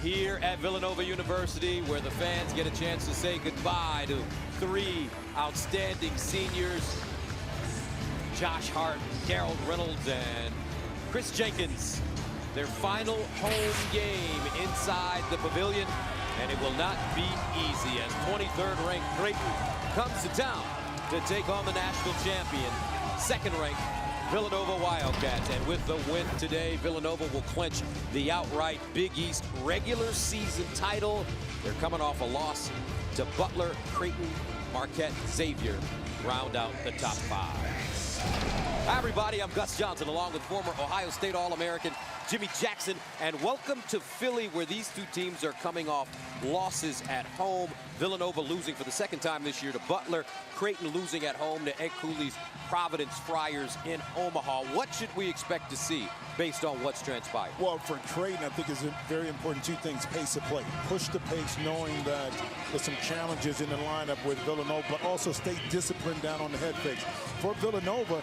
here at Villanova University, where the fans get a chance to say goodbye to three outstanding seniors: Josh Hart, Gerald Reynolds, and Chris Jenkins. Their final home game inside the pavilion, and it will not be easy as 23rd ranked Creighton comes to town to take on the national champion, second ranked Villanova Wildcats. And with the win today, Villanova will clinch the outright Big East regular season title. They're coming off a loss to Butler, Creighton, Marquette, Xavier, round out the top five. Hi everybody, I'm Gus Johnson along with former Ohio State All-American Jimmy Jackson, and welcome to Philly, where these two teams are coming off losses at home. Villanova losing for the second time this year to Butler, Creighton losing at home to Ed Cooley's Providence Friars in Omaha. What should we expect to see based on what's transpired? Well, for Creighton, I think it's very important two things: pace of play, push the pace, knowing that there's some challenges in the lineup with Villanova, but also stay disciplined down on the head fakes. For Villanova,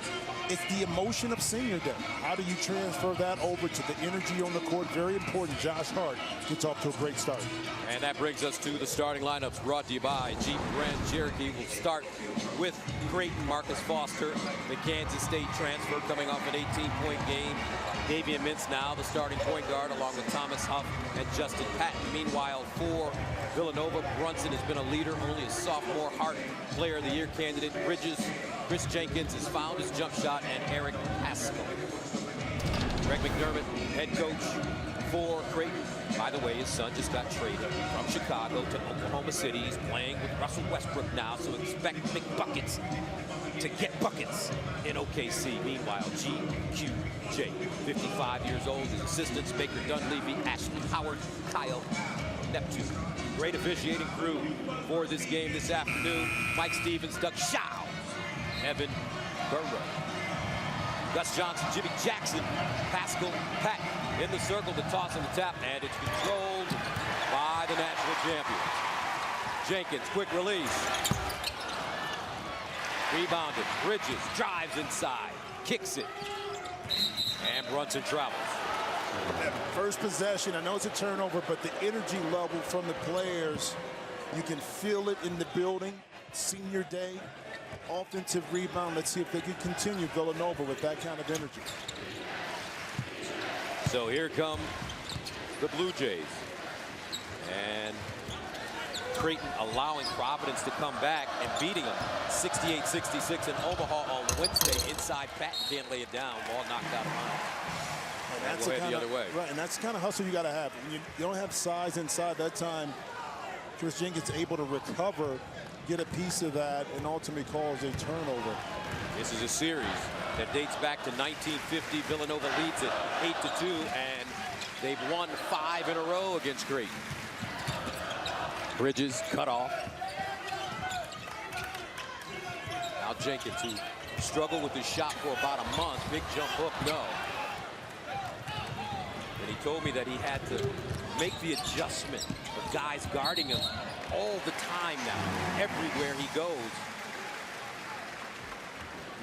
it's the emotion of senior day. How do you transfer that over to the energy on the court? Very important. Josh Hart gets off to a great start. And that brings us to the starting lineups brought to you by Jeep Grand Cherokee. We'll start with Creighton. Marcus Foster, the Kansas State transfer, coming off an 18-point game. Davian Mintz now the starting point guard, along with Thomas Huff and Justin Patton. Meanwhile, for Villanova, Brunson has been a leader, only a sophomore. Hart, Player of the Year candidate. Bridges, Chris Jenkins has found his jump shot, and Eric Paschal. Greg McDermott, head coach for Creighton. By the way, his son just got traded from Chicago to Oklahoma City. He's playing with Russell Westbrook now, so expect big buckets to get buckets in OKC. Meanwhile, GQJ, 55 years old. His assistants: Baker Dunleavy, Ashley Howard, Kyle Neptune. Great officiating crew for this game this afternoon: Mike Stevens, Doug Shaw, Evan Burrow, Gus Johnson, Jimmy Jackson, Paschal, Pat in the circle to toss on the tap, and it's controlled by the national champion. Jenkins, quick release. Rebounded. Bridges drives inside, kicks it, and Brunson travels. First possession, I know it's a turnover, but the energy level from the players, you can feel it in the building. Senior day, offensive rebound. Let's see if they can continue Villanova with that kind of energy. So here come the Blue Jays, and Creighton allowing Providence to come back and beating them 68-66 in Omaha on Wednesday. Inside, Patton can't lay it down. Ball knocked out of bounds. And that's the other way. Right, and that's the kind of hustle you got to have. You don't have size inside that time. Chris Jenkins able to recover, get a piece of that, and ultimately cause a turnover. This is a series that dates back to 1950. Villanova leads it 8-2, and they've won 5 in a row against Creighton. Bridges cut off. Now Jenkins, who struggled with his shot for about a month. Big jump hook, no. And he told me that he had to make the adjustment of guys guarding him all the time now, everywhere he goes.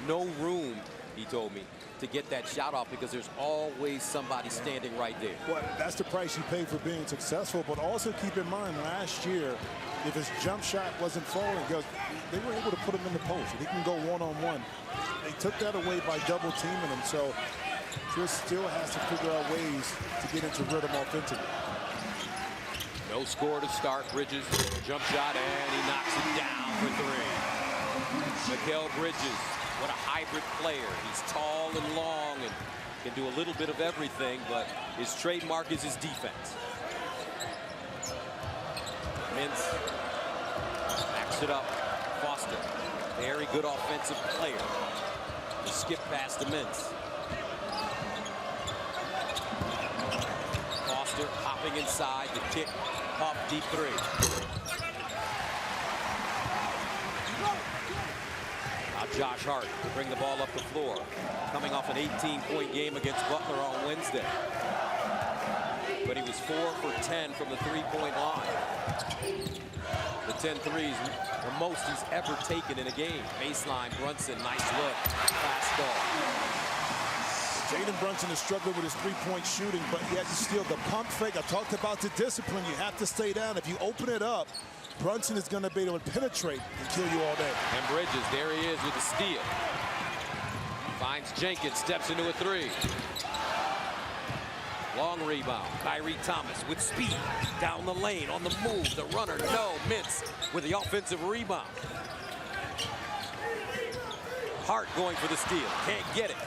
No room, he told me, to get that shot off, because there's always somebody standing right there. Well, that's the price you pay for being successful, but also keep in mind, last year, if his jump shot wasn't falling, because they were able to put him in the post. He can go one-on-one. They took that away by double teaming him, so Chris still has to figure out ways to get into rhythm offensively. No score to start. Bridges, jump shot, and he knocks it down for three. Mikal Bridges, what a hybrid player. He's tall and long and can do a little bit of everything, but his trademark is his defense. Mintz backs it up. Foster, very good offensive player. The skip pass to Mintz. Foster hopping inside, the kick, off deep three. Now Josh Hart to bring the ball up the floor, coming off an 18-point game against Butler on Wednesday. But he was 4 for 10 from the three-point line. The 10 threes, the most he's ever taken in a game. Baseline, Brunson, nice look. Fast ball. Jalen Brunson is struggling with his three-point shooting, but he had to steal the pump fake. I talked about the discipline. You have to stay down. If you open it up, Brunson is going to be able to penetrate and kill you all day. And Bridges, there he is with the steal. Finds Jenkins, steps into a three. Long rebound. Kyrie Thomas with speed. Down the lane, on the move. The runner, no. Mintz with the offensive rebound. Hart going for the steal. Can't get it.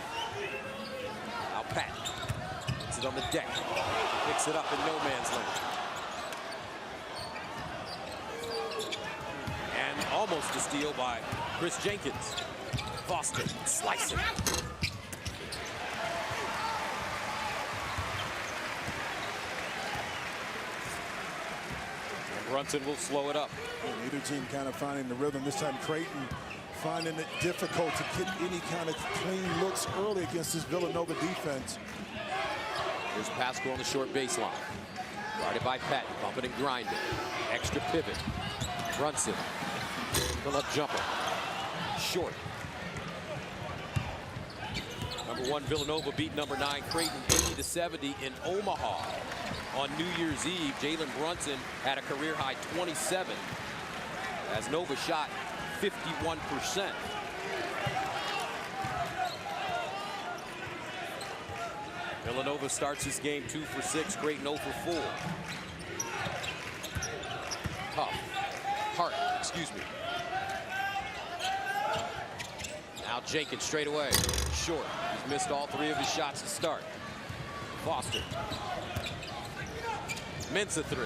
Now Pat puts it on the deck. Picks it up in no man's land. And almost a steal by Chris Jenkins. Foster slicing. Brunson will slow it up. Neither team kind of finding the rhythm. This time Creighton finding it difficult to get any kind of clean looks early against this Villanova defense. Here's Pascal on the short baseline. Guarded by Patton, bumping and grinding. Extra pivot. Brunson. Pull-up jumper. Short. Number 1 Villanova beat number 9 Creighton 80-70 in Omaha. On New Year's Eve, Jalen Brunson had a career-high 27 as Nova shot 51%. Villanova starts this game 2 for 6, Creighton 0 for 4. Hart, excuse me. Now Jenkins straight away, short. He's missed all 3 of his shots to start. Foster. Mintz a 3.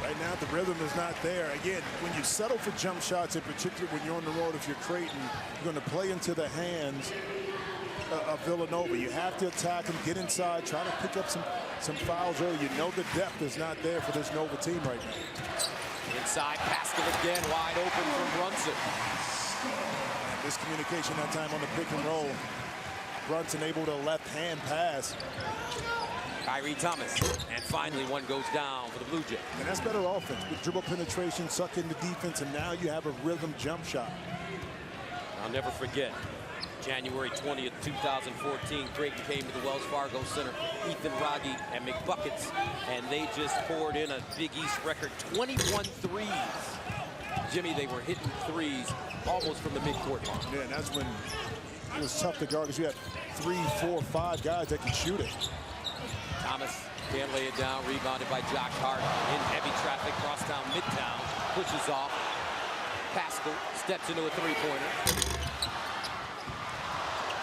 Right now, the rhythm is not there. Again, when you settle for jump shots, in particular when you're on the road, if you're Creighton, you're going to play into the hands of Villanova. You have to attack them, get inside, try to pick up some fouls early. You know the depth is not there for this Nova team right now. Inside, Pascal again, wide open from Brunson. Miscommunication that time on the pick and roll. Brunson able to left-hand pass. Kyrie Thomas, and finally one goes down for the Blue Jays. And that's better offense. With dribble penetration, suck into defense, and now you have a rhythm jump shot. I'll never forget, January 20th, 2014, Creighton came to the Wells Fargo Center, Ethan Wragge and McBuckets, and they just poured in a Big East record 21 threes. Jimmy, they were hitting threes almost from the midcourt line. Yeah, and that's when it was tough to guard because you had 3, 4, 5 guys that could shoot it. Thomas can't lay it down, rebounded by Josh Hart in heavy traffic, crosstown, midtown, pushes off. Pascal steps into a three-pointer.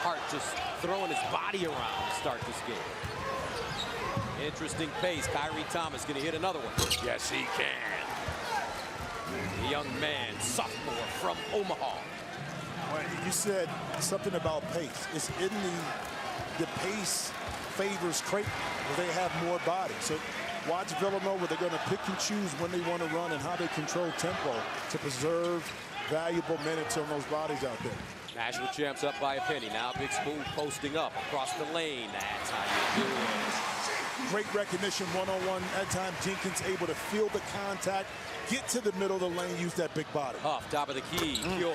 Hart just throwing his body around to start this game. Interesting pace. Kyrie Thomas going to hit another one. Yes, he can. The young man, sophomore from Omaha. Well, you said something about pace. It's in the pace favors Creighton, where they have more body. So watch Villanova. They're going to pick and choose when they want to run and how they control tempo to preserve valuable minutes on those bodies out there. National champs up by a penny. Now Big Spoon posting up across the lane. That's how you do it. Great recognition one-on-one. At time, Jenkins able to feel the contact, get to the middle of the lane, use that big body. Huff, top of the key. Pure.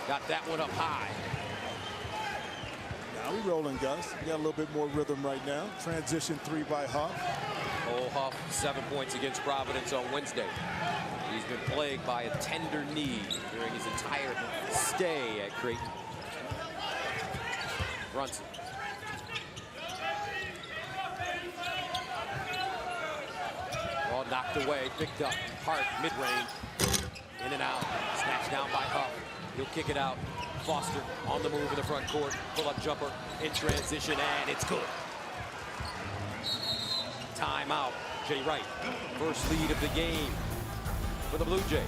Got that one up high. Now we rolling, Gus. We got a little bit more rhythm right now. Transition 3 by Huff. Cole Huff, 7 points against Providence on Wednesday. He's been plagued by a tender knee during his entire stay at Creighton. Brunson. Ball knocked away, picked up. Hart, mid-range. In and out. Snatched down by Huff. He'll kick it out. Foster on the move in the front court. Pull-up jumper in transition, and it's good. Timeout. Jay Wright. First lead of the game for the Blue Jays.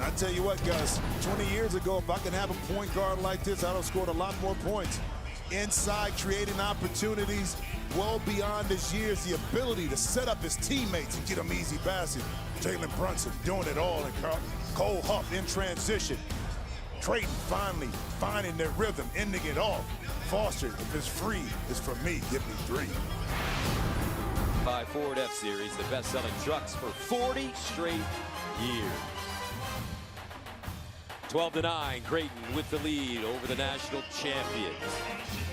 I tell you what, Gus, 20 years ago, if I can have a point guard like this, I'd have scored a lot more points. Inside, creating opportunities well beyond his years, the ability to set up his teammates and get them easy baskets. Jalen Brunson doing it all, and Cole Huff in transition. Creighton finally finding their rhythm, ending it off. Foster, if it's free, it's for me. Give me 3. By Ford F-Series, the best-selling trucks for 40 straight years. 12-9, Creighton with the lead over the national champions.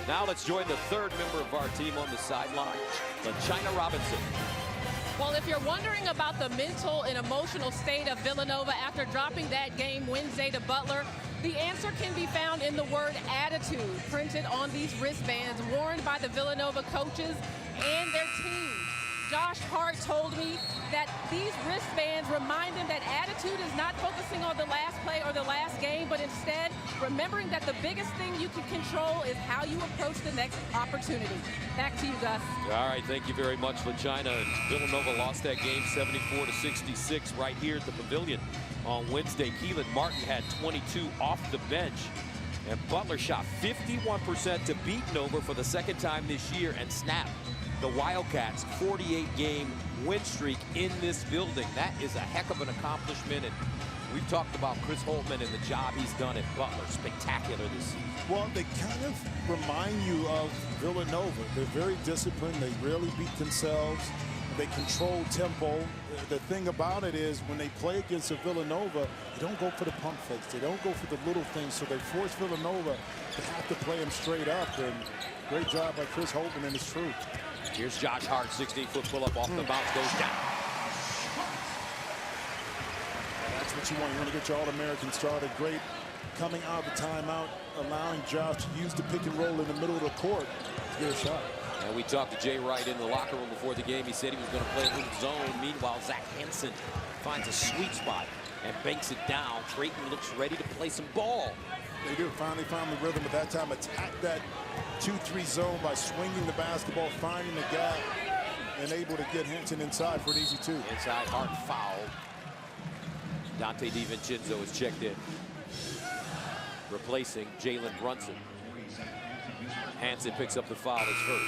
Now let's join the third member of our team on the sideline, LaChina Robinson. Well, if you're wondering about the mental and emotional state of Villanova after dropping that game Wednesday to Butler, the answer can be found in the word attitude printed on these wristbands worn by the Villanova coaches and their team. Josh Hart told me that these wristbands remind him that attitude is not focusing on the last play or the last game, but instead remembering that the biggest thing you can control is how you approach the next opportunity. Back to you, Gus. All right, thank you very much, LaChina. Villanova lost that game 74-66 right here at the Pavilion on Wednesday. Keelan Martin had 22 off the bench. And Butler shot 51% to beat Nova for the second time this year and snapped the Wildcats' 48-game win streak in this building. That is a heck of an accomplishment. And we've talked about Chris Holtmann and the job he's done at Butler. Spectacular this season. Well, they kind of remind you of Villanova. They're very disciplined. They rarely beat themselves. They control tempo. The thing about it is when they play against a Villanova, they don't go for the pump fakes. They don't go for the little things. So they force Villanova to have to play them straight up. And great job by Chris Holtmann and his crew. Here's Josh Hart, 16-foot pull-up off the bounce, goes down. That's what you want. You want to get your All-American started. Great coming out of the timeout, allowing Josh to use the pick and roll in the middle of the court to get a shot. And we talked to Jay Wright in the locker room before the game. He said he was going to play a little zone. Meanwhile, Zach Hansen finds a sweet spot and banks it down. Creighton looks ready to play some ball. They do finally found the rhythm, but that time attack that 2-3 zone by swinging the basketball, finding the gap, and able to get Hansen inside for an easy two. Inside, Hart fouled. Dante DiVincenzo is checked in, replacing Jalen Brunson. Hansen picks up the foul, his first.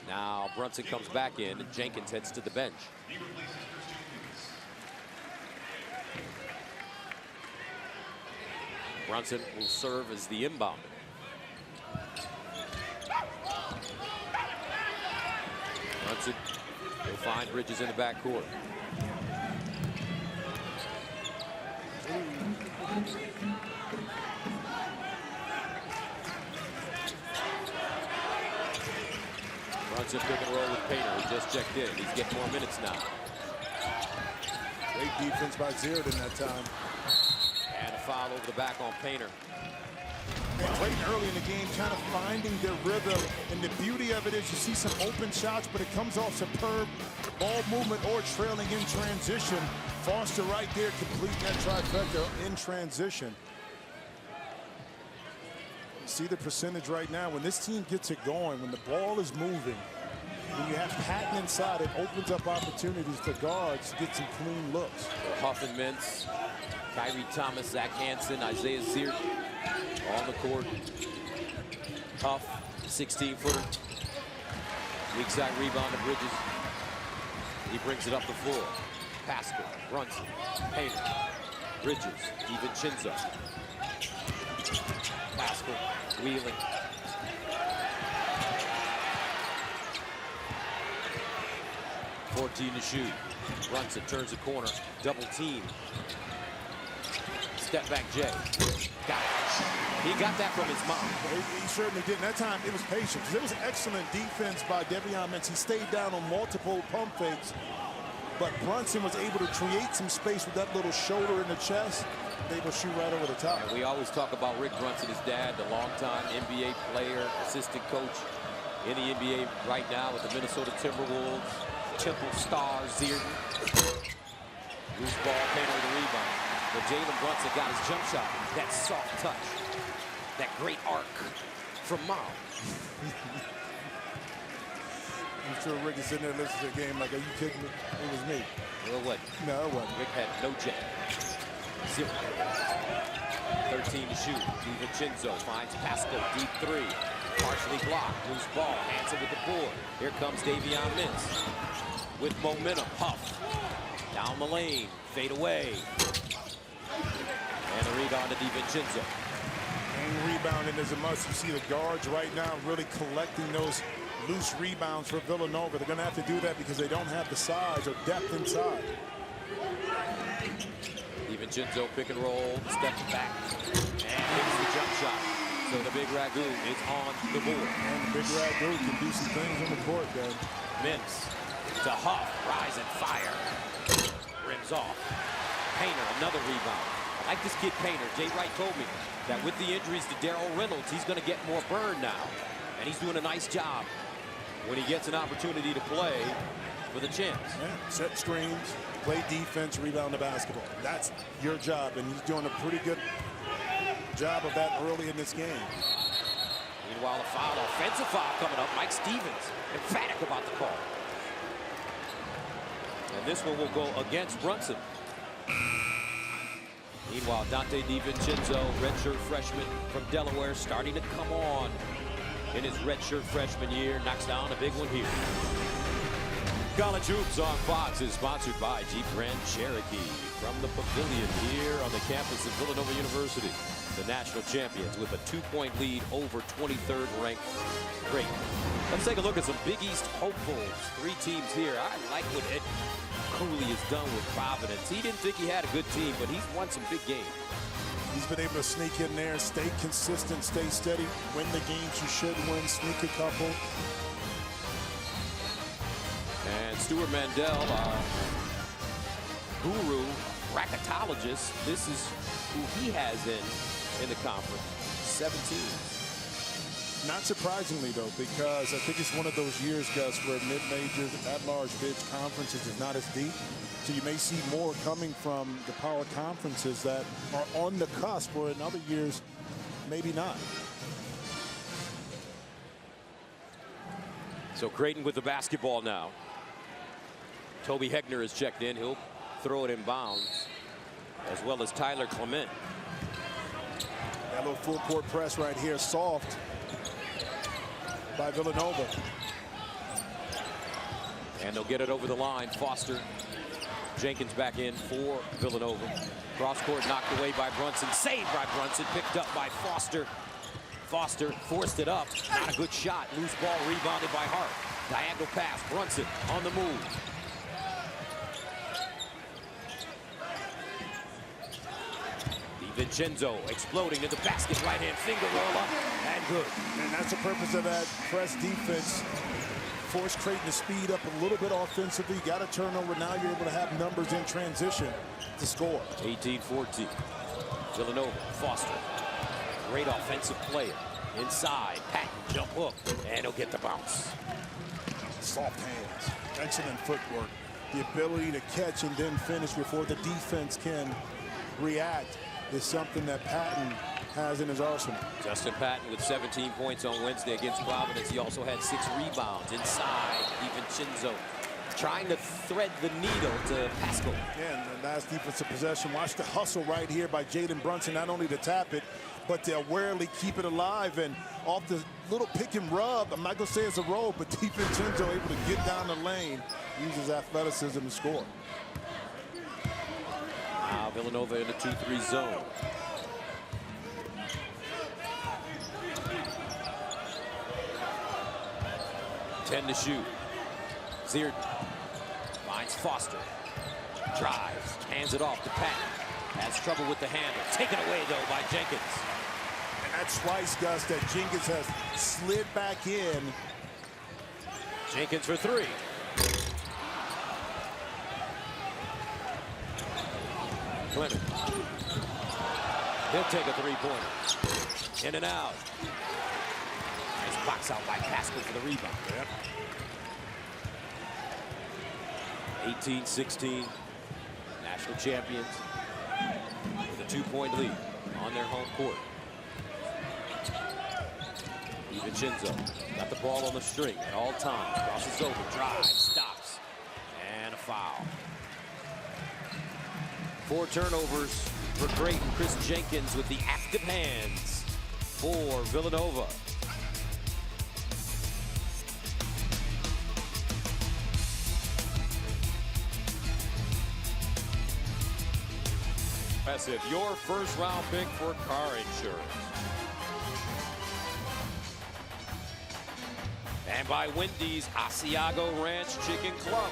Now Brunson comes back in, and Jenkins heads to the bench. Brunson will serve as the inbounder. Brunson will find Bridges in the backcourt. Brunson pick and roll with Painter, who just checked in. He's getting more minutes now. Great defense by Ziert in that time. And a foul over the back on Painter. And Creighton early in the game kind of finding their rhythm. And the beauty of it is you see some open shots, but it comes off superb ball movement or trailing in transition. Foster right there completing that trifecta in transition. See the percentage right now. When this team gets it going, when the ball is moving, when you have Patton inside, it opens up opportunities for guards to get some clean looks. Huff and Mintz, Kyrie Thomas, Zach Hansen, Isaiah Ziert on the court. Huff, 16-footer. Weak side rebound to Bridges. He brings it up the floor. Pascal, Brunson, Painter, Bridges, DiVincenzo. Pascal, wheeling. .14 to shoot. Brunson turns the corner. Double team. Step back Jay. Got it. He got that from his mom. He certainly did. And that time it was patience. It was excellent defense by Devion Mintz. He stayed down on multiple pump fakes. But Brunson was able to create some space with that little shoulder in the chest. Able to shoot right over the top. And we always talk about Rick Brunson, his dad, the longtime NBA player, assistant coach in the NBA right now with the Minnesota Timberwolves. Temple Stars, Ziert. Loose ball, Painter with the rebound. But Jalen Brunson got his jump shot. That soft touch. That great arc from Mom. I'm sure Rick is sitting there listening to the game like, are you kidding me? It was me. Well, what? No, it wasn't. Rick had no jet. 0. 13 to shoot. DiVincenzo finds Pascal, deep three. Partially blocked. Loose ball. Hansen with the board. Here comes Devion Mintz. With momentum. Huff. Down the lane. Fade away. And a rebound to DiVincenzo. And rebounding is a must. You see the guards right now really collecting those loose rebounds for Villanova. They're going to have to do that because they don't have the size or depth inside. DiVincenzo pick and roll, steps back, and hits the jump shot. So the big Ragu is on the board. And the big Ragu can do some things on the court, then. Mintz to Huff, rise and fire. Rims off. Painter, another rebound. I like this kid Painter. Jay Wright told me that with the injuries to Darrell Reynolds, he's going to get more burn now. And he's doing a nice job when he gets an opportunity to play with a chance. Yeah. Set screens, play defense, rebound the basketball. That's your job, and he's doing a pretty good job of that early in this game. Meanwhile, a foul, offensive foul coming up. Mike Stevens, emphatic about the call. And this one will go against Brunson. Meanwhile, Dante DiVincenzo, redshirt freshman from Delaware, starting to come on in his redshirt freshman year. Knocks down a big one here. College Hoops on Fox is sponsored by Jeep Grand Cherokee. From the pavilion here on the campus of Villanova University, the national champions with a 2-point lead over 23rd ranked Creighton. Let's take a look at some Big East hopefuls. 3 teams here. I like what Ed Cooley has done with Providence. He didn't think he had a good team, but he's won some big games. He's been able to sneak in there, stay consistent, stay steady, win the games you should win, sneak a couple. And Stuart Mandel, our guru, bracketologist, this is who he has in the conference, 17. Not surprisingly, though, because I think it's one of those years, Gus, where mid-majors, at-large bids conferences is not as deep. So you may see more coming from the power conferences that are on the cusp, where in other years, maybe not. So Creighton with the basketball now. Toby Hegner has checked in. He'll throw it in bounds, as well as Tyler Clement. That little full court press right here, soft by Villanova. And they'll get it over the line. Foster. Jenkins back in for Villanova. Cross court knocked away by Brunson. Saved by Brunson. Picked up by Foster. Foster forced it up. Not a good shot. Loose ball rebounded by Hart. Diagonal pass. Brunson on the move. DiVincenzo exploding to the basket. Right hand finger roll up. And good. And that's the purpose of that press defense. Force Creighton to speed up a little bit offensively. Got a turnover. Now you're able to have numbers in transition to score. 18-14. Villanova. Foster. Great offensive player. Inside. Patton. Jump hook. And he'll get the bounce. Soft hands. Excellent footwork. The ability to catch and then finish before the defense can react is something that Patton has in his arsenal. Justin Patton with 17 points on Wednesday against Providence. He also had 6 rebounds. Inside, DiVincenzo trying to thread the needle to Pascal. Yeah, and the last defensive possession. Watch the hustle right here by Jalen Brunson, not only to tap it, but to awarely keep it alive. And off the little pick and rub, I'm not going to say it's a roll, but DiVincenzo able to get down the lane, uses athleticism to score. Now Villanova in the 2-3 zone. Ten to shoot. Zier finds Foster. Drives. Hands it off to Patton. Has trouble with the handle. Taken away, though, by Jenkins. And that's twice, Gus, that Jenkins has slid back in. Jenkins for 3. Clement. He'll take a 3-pointer. In and out. Nice box out by Pascal for the rebound. Yep. 18-16. National champions with a 2-point lead on their home court. DiVincenzo got the ball on the string at all times. Crosses over, drives, stops, and a foul. 4 turnovers for Creighton. Chris Jenkins with the active hands for Villanova. Impressive. Your first round pick for car insurance. And by Wendy's Asiago Ranch Chicken Club.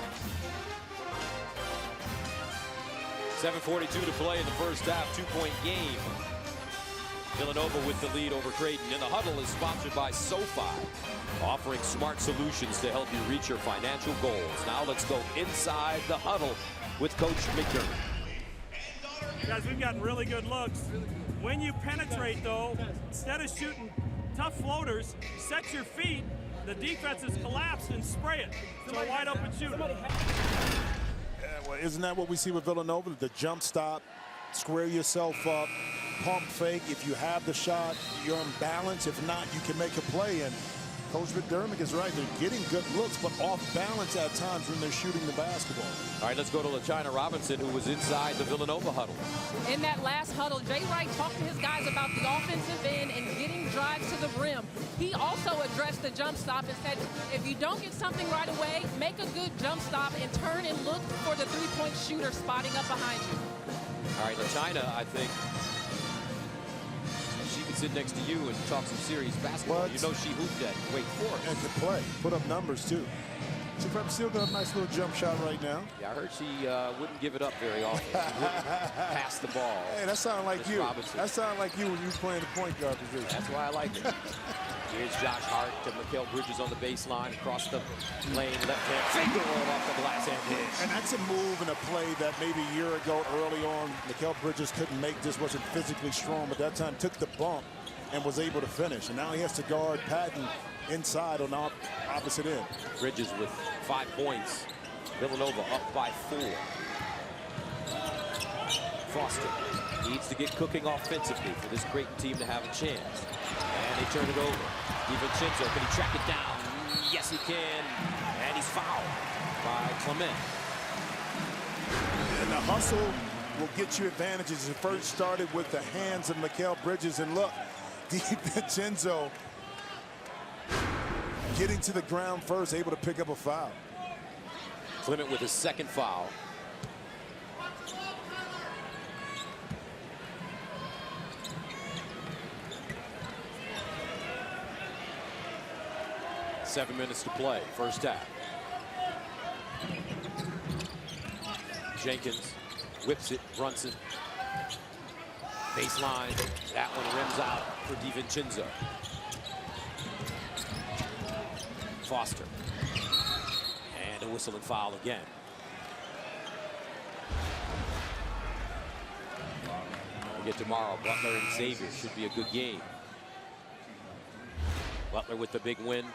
7:42 to play in the first half, 2-point game. Villanova with the lead over Creighton. And the Huddle is sponsored by SoFi, offering smart solutions to help you reach your financial goals. Now let's go inside the Huddle with Coach McDermott. Guys, we've gotten really good looks. When you penetrate, though, instead of shooting tough floaters, set your feet, the defense is collapsed, and spray it. So wide open shooter. Well, isn't that what we see with Villanova? The jump stop, square yourself up, pump fake. If you have the shot, you're in balance. If not, you can make a play. And Coach McDermott is right. They're getting good looks, but off balance at times when they're shooting the basketball. All right, let's go to LaChina Robinson, who was inside the Villanova huddle. In that last huddle, Jay Wright talked to his guys about the offensive end and getting drives to the rim. He also addressed the jump stop and said, if you don't get something right away, make a good jump stop and turn and look for the three-point shooter spotting up behind you. All right, LaChina, I think she could sit next to you and talk some serious basketball. What? You know she hooped at Wake Forest. And can play, put up numbers too. She probably still got a nice little jump shot right now. Yeah, I heard she wouldn't give it up very often. She wouldn't pass the ball. Hey, that sounded like you. Robinson. That sounded like you when you were playing the point guard position. That's why I like it. Here's Josh Hart to Mikal Bridges on the baseline, across the lane, left hand finger roll off the glass and hit. And that's a move and a play that maybe a year ago early on, Mikal Bridges couldn't make. Just wasn't physically strong, but that time took the bump and was able to finish. And now he has to guard Patton inside on the opposite end. Bridges with 5 points. Villanova up by 4. Foster needs to get cooking offensively for this Creighton team to have a chance. And they turn it over. DiVincenzo, can he track it down? Yes, he can. And he's fouled by Clement. And the hustle will get you advantages. It first started with the hands of Mikal Bridges. And look, DiVincenzo getting to the ground first, able to pick up a foul. Clement with his second foul. Seven minutes to play, first half. Jenkins whips it, Brunson. Baseline, that one rims out for DiVincenzo. Foster. And a whistle and foul again. We'll get tomorrow. Butler and Xavier should be a good game. Butler with the big win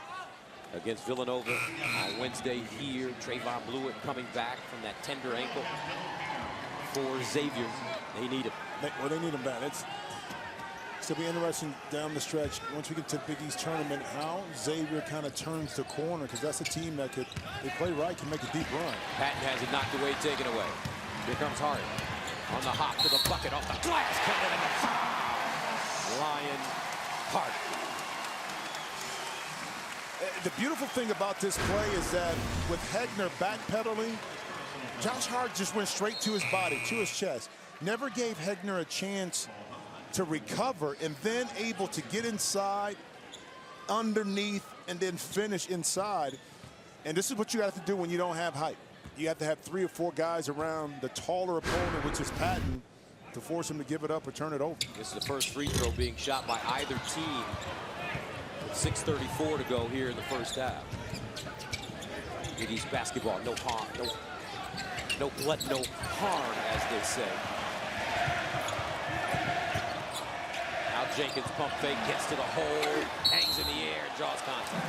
against Villanova on Wednesday here. Trayvon Blewett coming back from that tender ankle. For Xavier, they need him. Well, they need him back. It's going to be interesting down the stretch once we get to the Big East tournament how Xavier kind of turns the corner, because that's a team that could, they play right, can make a deep run. Patton has it knocked away, taken away. Here comes Hart on the hop to the bucket, off the glass, coming in the foul. Ryan Hart. The beautiful thing about this play is that with Hegner backpedaling, Josh Hart just went straight to his body, to his chest. Never gave Hegner a chance to recover, and then able to get inside, underneath, and then finish inside. And this is what you have to do when you don't have height. You have to have 3 or 4 guys around the taller opponent, which is Patton, to force him to give it up or turn it over. This is the first free throw being shot by either team. With 6:34 to go here in the first half. Big East basketball, no harm, no blood, no harm, as they say. Now Jenkins pump fake, gets to the hole, hangs in the air, draws contact.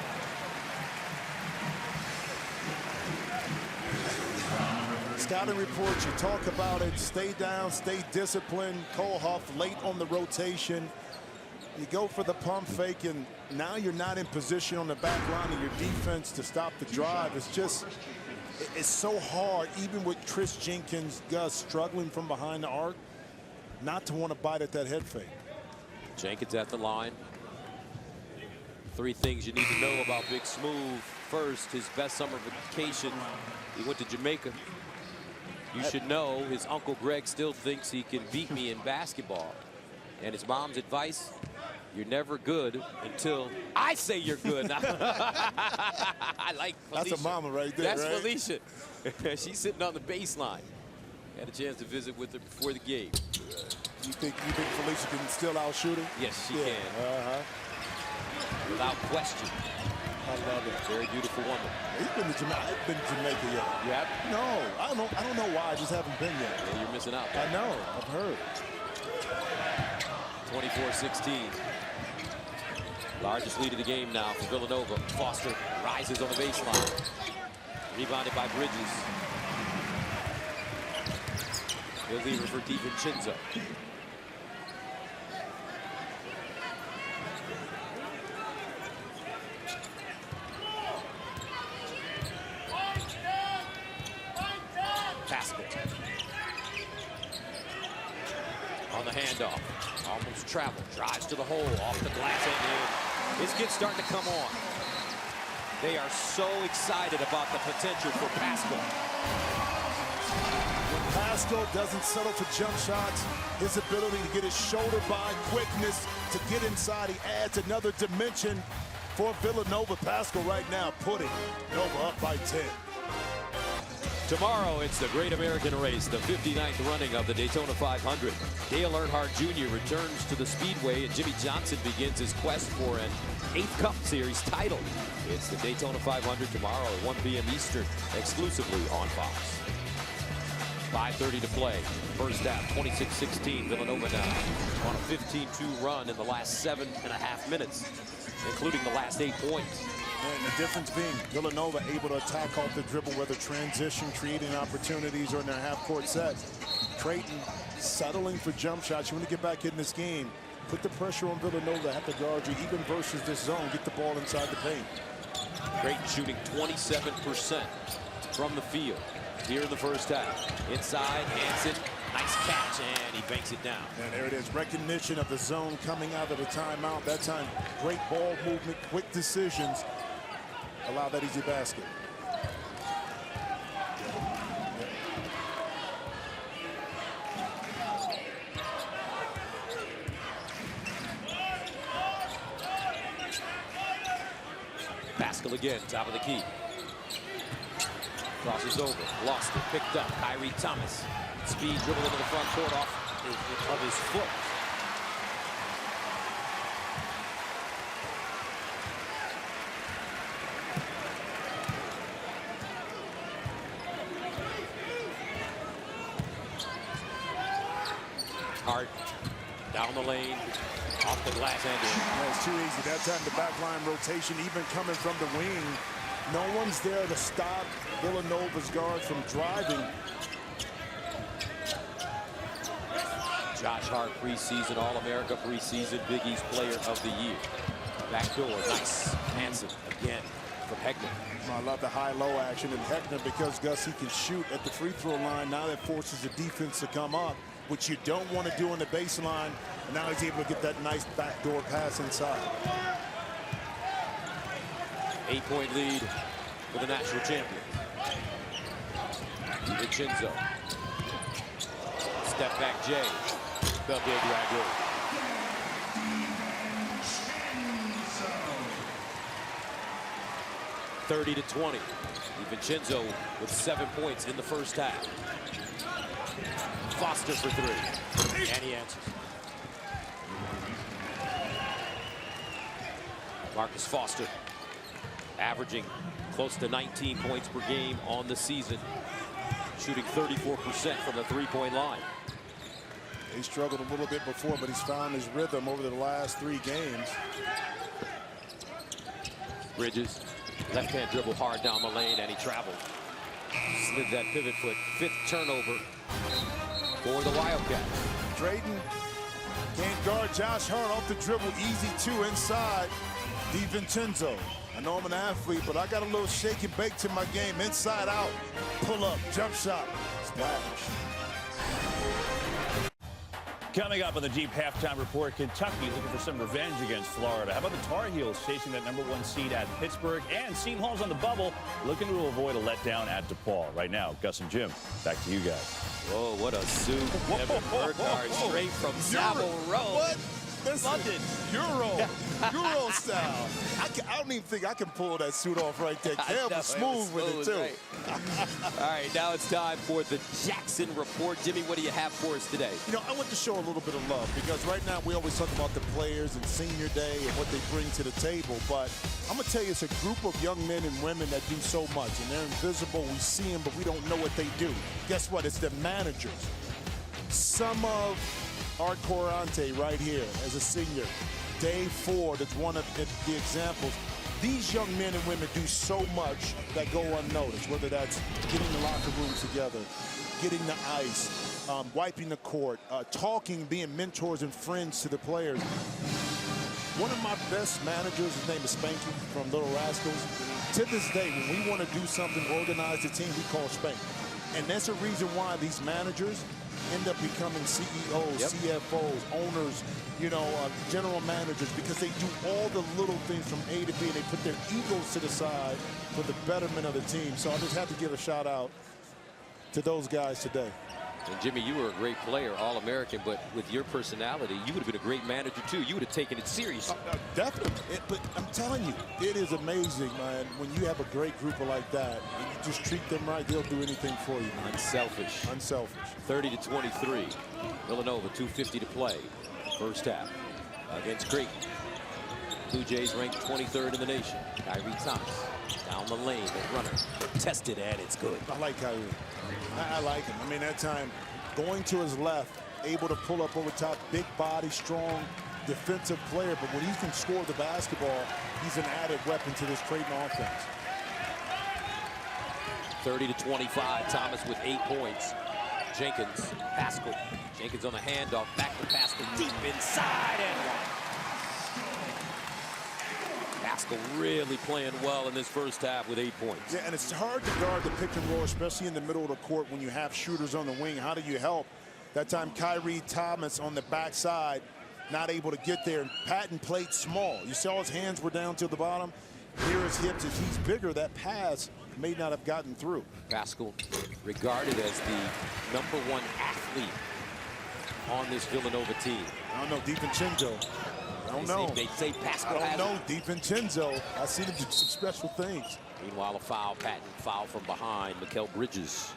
Scouting reports, you talk about it, stay down, stay disciplined. Cole Huff late on the rotation. You go for the pump fake, and now you're not in position on the back line of your defense to stop the drive. It's just, it's so hard, even with Tris Jenkins, Gus struggling from behind the arc, not to want to bite at that head fake. Jenkins at the line. 3 things you need to know about Big Smooth. First, his best summer vacation, he went to Jamaica. You should know his Uncle Greg still thinks he can beat me in basketball. And his mom's advice, you're never good until I say you're good. I like Felicia. That's a mama right there, That's right? Felicia. She's sitting on the baseline. Had a chance to visit with her before the game. You think Felicia can still outshoot him? Yes, she Yeah. can. Without question. I love it. Very beautiful woman. He's been to Jamaica. I've been to Jamaica yet. You have? No, I don't know why. I just haven't been yet. Yeah, you're missing out. I know. I've heard. 24-16. Largest lead of the game now for Villanova. Foster rises on the baseline. Rebounded by Bridges. He'll leave her for DiVincenzo. Pascal. On the handoff. Almost traveled. Drives to the hole. Off the glass and in. This kid's starting to come on. They are so excited about the potential for Pascal. When Pascal doesn't settle for jump shots, his ability to get his shoulder by, quickness to get inside, he adds another dimension for Villanova. Pascal right now putting Nova up by 10. Tomorrow, it's the Great American Race, the 59th running of the Daytona 500. Dale Earnhardt Jr. returns to the Speedway, and Jimmy Johnson begins his quest for an 8th Cup Series title. It's the Daytona 500 tomorrow at 1 p.m. Eastern, exclusively on Fox. 5:30 to play. First half, 26-16. Villanova now on a 15-2 run in the last 7.5 minutes, including the last 8 points. And the difference being Villanova able to attack off the dribble, whether transition, creating opportunities, or in their half-court set. Creighton settling for jump shots. You want to get back in this game, put the pressure on Villanova, have to guard you, even versus this zone, get the ball inside the paint. Creighton shooting 27% from the field here in the first half. Inside, Hansen, nice catch, and he banks it down. And there it is, recognition of the zone coming out of the timeout. That time, great ball movement, quick decisions. Allow that easy basket. Pascal again, top of the key. Crosses over, lost it, picked up. Kyrie Thomas. Speed dribble into the front court off of his foot. Hart down the lane, off the glass and in. Yeah, it's too easy. That time the backline rotation, even coming from the wing. No one's there to stop Villanova's guards from driving. Josh Hart, preseason All-America, preseason Big East Player of the Year. Back door, nice. Hansen again from Heckman. I love the high-low action in Heckman because, Gus, he can shoot at the free throw line. Now that forces the defense to come up, which you don't want to do on the baseline. And now he's able to get that nice backdoor pass inside. 8-point lead for the national champion. DiVincenzo. Step back Jay. The big ragger. (30-20). DiVincenzo with 7 points in the first half. Foster for 3. And he answers. Marcus Foster averaging close to 19 points per game on the season, shooting 34% from the three-point line. He struggled a little bit before, but he's found his rhythm over the last 3 games. Bridges, left-hand dribble hard down the lane, and he traveled. Slid that pivot foot. 5th turnover for the Wildcats. Drayton can't guard Josh Hart off the dribble. Easy 2 inside. DiVincenzo. I know I'm an athlete, but I got a little shake and bake to my game. Inside out, pull up, jump shot, splash. Coming up on the Jeep Halftime Report, Kentucky looking for some revenge against Florida. How about the Tar Heels chasing that #1 seed at Pittsburgh, and Seton Hall's on the bubble looking to avoid a letdown at DePaul. Right now, Gus and Jim, back to you guys. Whoa, what a suit. Evan Burkhardt straight from Savile Row. What? Listen, London. Euro. Yeah. Euro style. I don't even think I can pull that suit off right there. Kev was smooth with it, too. Right. All right, now it's time for the Jackson Report. Jimmy, what do you have for us today? You know, I want to show a little bit of love because right now we always talk about the players and senior day and what they bring to the table. But I'm going to tell you, it's a group of young men and women that do so much. And they're invisible. We see them, but we don't know what they do. Guess what? It's the managers. Some of Art Corante right here as a senior. Dave Ford is one of the examples. These young men and women do so much that go unnoticed, whether that's getting the locker rooms together, getting the ice, wiping the court, talking, being mentors and friends to the players. One of my best managers, his name is Spanky from Little Rascals. To this day, when we want to do something, organize the team, we call Spank. And that's a reason why these managers end up becoming CEOs, CFOs, owners, you know, general managers, because they do all the little things from A to B. They put their egos to the side for the betterment of the team. So I just have to give a shout out to those guys today. And Jimmy, you were a great player, All-American, but with your personality, you would have been a great manager too. You would have taken it seriously. Definitely. But I'm telling you, it is amazing, man, when you have a great group like that, and you just treat them right, they'll do anything for you, man. Unselfish. Unselfish. 30-23. Villanova, 2:50 to play. First half against Creighton. Blue Jays ranked 23rd in the nation. Kyrie Thomas down the lane, the runner. Tested, and it's good. I like Kyrie. I like him. I mean, that time, going to his left, able to pull up over top, big body, strong defensive player. But when he can score the basketball, he's an added weapon to this Creighton offense. 30-25. Thomas with 8 points. Jenkins, Pascal. Jenkins on the handoff, back to Pascal, deep inside and one. Pascal really playing well in this first half with 8 points. Yeah, and it's hard to guard the pick and roll, especially in the middle of the court when you have shooters on the wing. How do you help? That time, Kyrie Thomas on the backside, not able to get there. And Patton played small. You saw his hands were down to the bottom. Here his hips, as he's bigger, that pass may not have gotten through. Pascal regarded as the #1 athlete on this Villanova team. I don't know, DiVincenzo. I don't know. They say Pascal I has don't know, DiVincenzo. I see him do some special things. Meanwhile, a foul, Patton foul from behind, Mikal Bridges.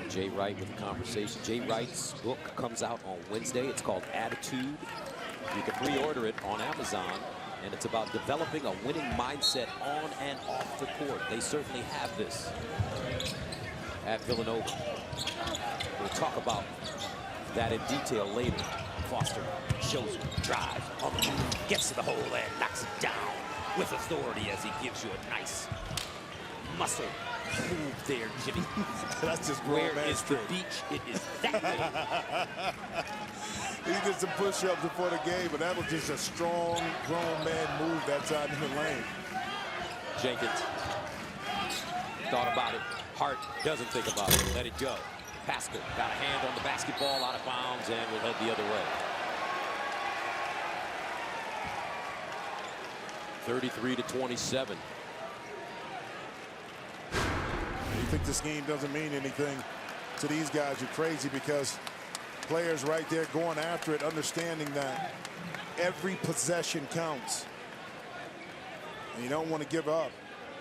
Jay Wright with the conversation. Jay Wright's book comes out on Wednesday. It's called Attitude. You can pre-order it on Amazon, and it's about developing a winning mindset on and off the court. They certainly have this at Villanova. We'll talk about that in detail later. Foster shows it, drives, on the move, gets to the hole and knocks it down with authority as he gives you a nice muscle move there, Jimmy. That's just where is the beach? It is that way. He did some push-ups before the game, but that was just a strong, grown man move that time in the lane. Jenkins thought about it. Hart doesn't think about it. Let it go. Pascal got a hand on the basketball, out of bounds, and will head the other way. 33-27. You think this game doesn't mean anything to these guys? You're crazy, because players right there going after it, understanding that every possession counts. And you don't want to give up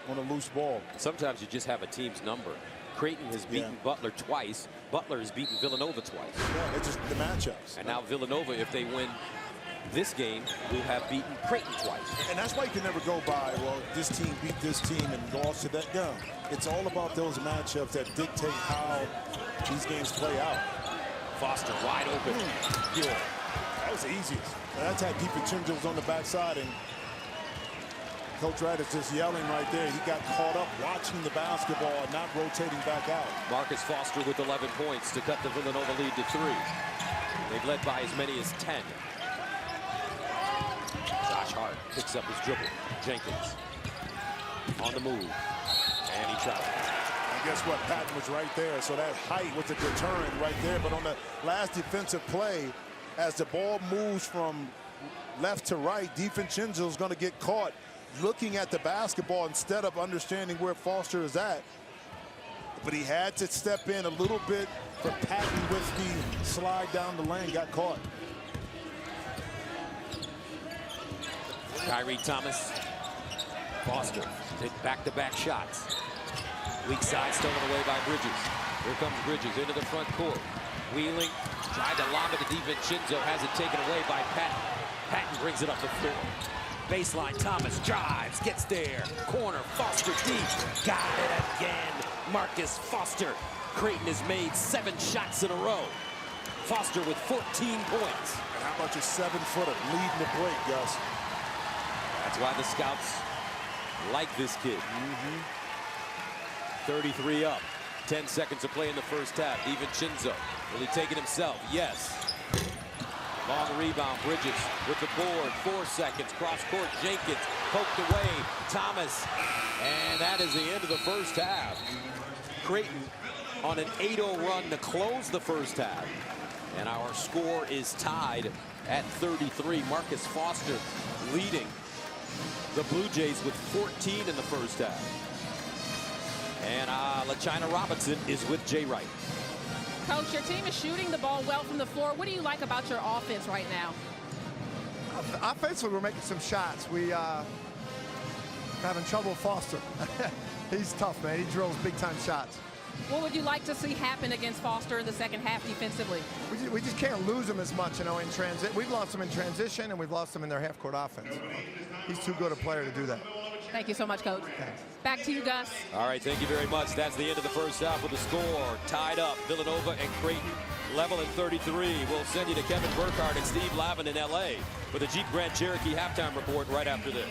on a loose ball. Sometimes you just have a team's number. Creighton has beaten Butler twice. Butler has beaten Villanova twice. Yeah, it's just the matchups. And now Villanova, if they win this game, will have beaten Creighton twice. And that's why you can never go by, well, this team beat this team and lost to that gun. It's all about those matchups that dictate how these games play out. Foster wide open. Yeah, that was the easiest. That's how DiVincenzo was on the backside, and Coach Wright is just yelling right there. He got caught up watching the basketball and not rotating back out. Marcus Foster with 11 points to cut the Villanova lead to 3. They've led by as many as 10. Josh Hart picks up his dribble. Jenkins on the move. And he travels. And guess what? Patton was right there. So that height was a deterrent right there. But on the last defensive play, as the ball moves from left to right, DiVincenzo is going to get caught looking at the basketball instead of understanding where Foster is at. But he had to step in a little bit for Patton with the slide down the lane, got caught. Kyrie Thomas. Foster hit back-to-back shots. Weak side stolen away by Bridges. Here comes Bridges into the front court. Wheeling, tried to lob it to DiVincenzo, has it taken away by Patton. Patton brings it up the floor. Baseline, Thomas drives, gets there. Corner, Foster deep. Got it again. Marcus Foster. Creighton has made 7 shots in a row. Foster with 14 points. And how about your 7-footer leading the break, Gus? That's why the scouts like this kid. 33 up. 10 seconds to play in the first half. DiVincenzo, will he take it himself? Yes. Long rebound, Bridges with the board. 4 seconds, cross court, Jenkins poked away, Thomas. And that is the end of the first half. Creighton on an 8-0 run to close the first half. And our score is tied at 33. Marcus Foster leading the Blue Jays with 14 in the first half. And LaChina Robinson is with Jay Wright. Coach, your team is shooting the ball well from the floor. What do you like about your offense right now? Offensively, we're making some shots. We having trouble with Foster. He's tough, man. He drills big-time shots. What would you like to see happen against Foster in the second half defensively? We just can't lose him as much, you know, in transit. We've lost him in transition, and we've lost him in their half-court offense. He's too good a player to do that. Thank you so much, Coach. Thanks. Back to you, Gus. All right, thank you very much. That's the end of the first half with the score tied up. Villanova and Creighton level at 33. We'll send you to Kevin Burkhardt and Steve Lavin in L.A. for the Jeep Grand Cherokee halftime report right after this.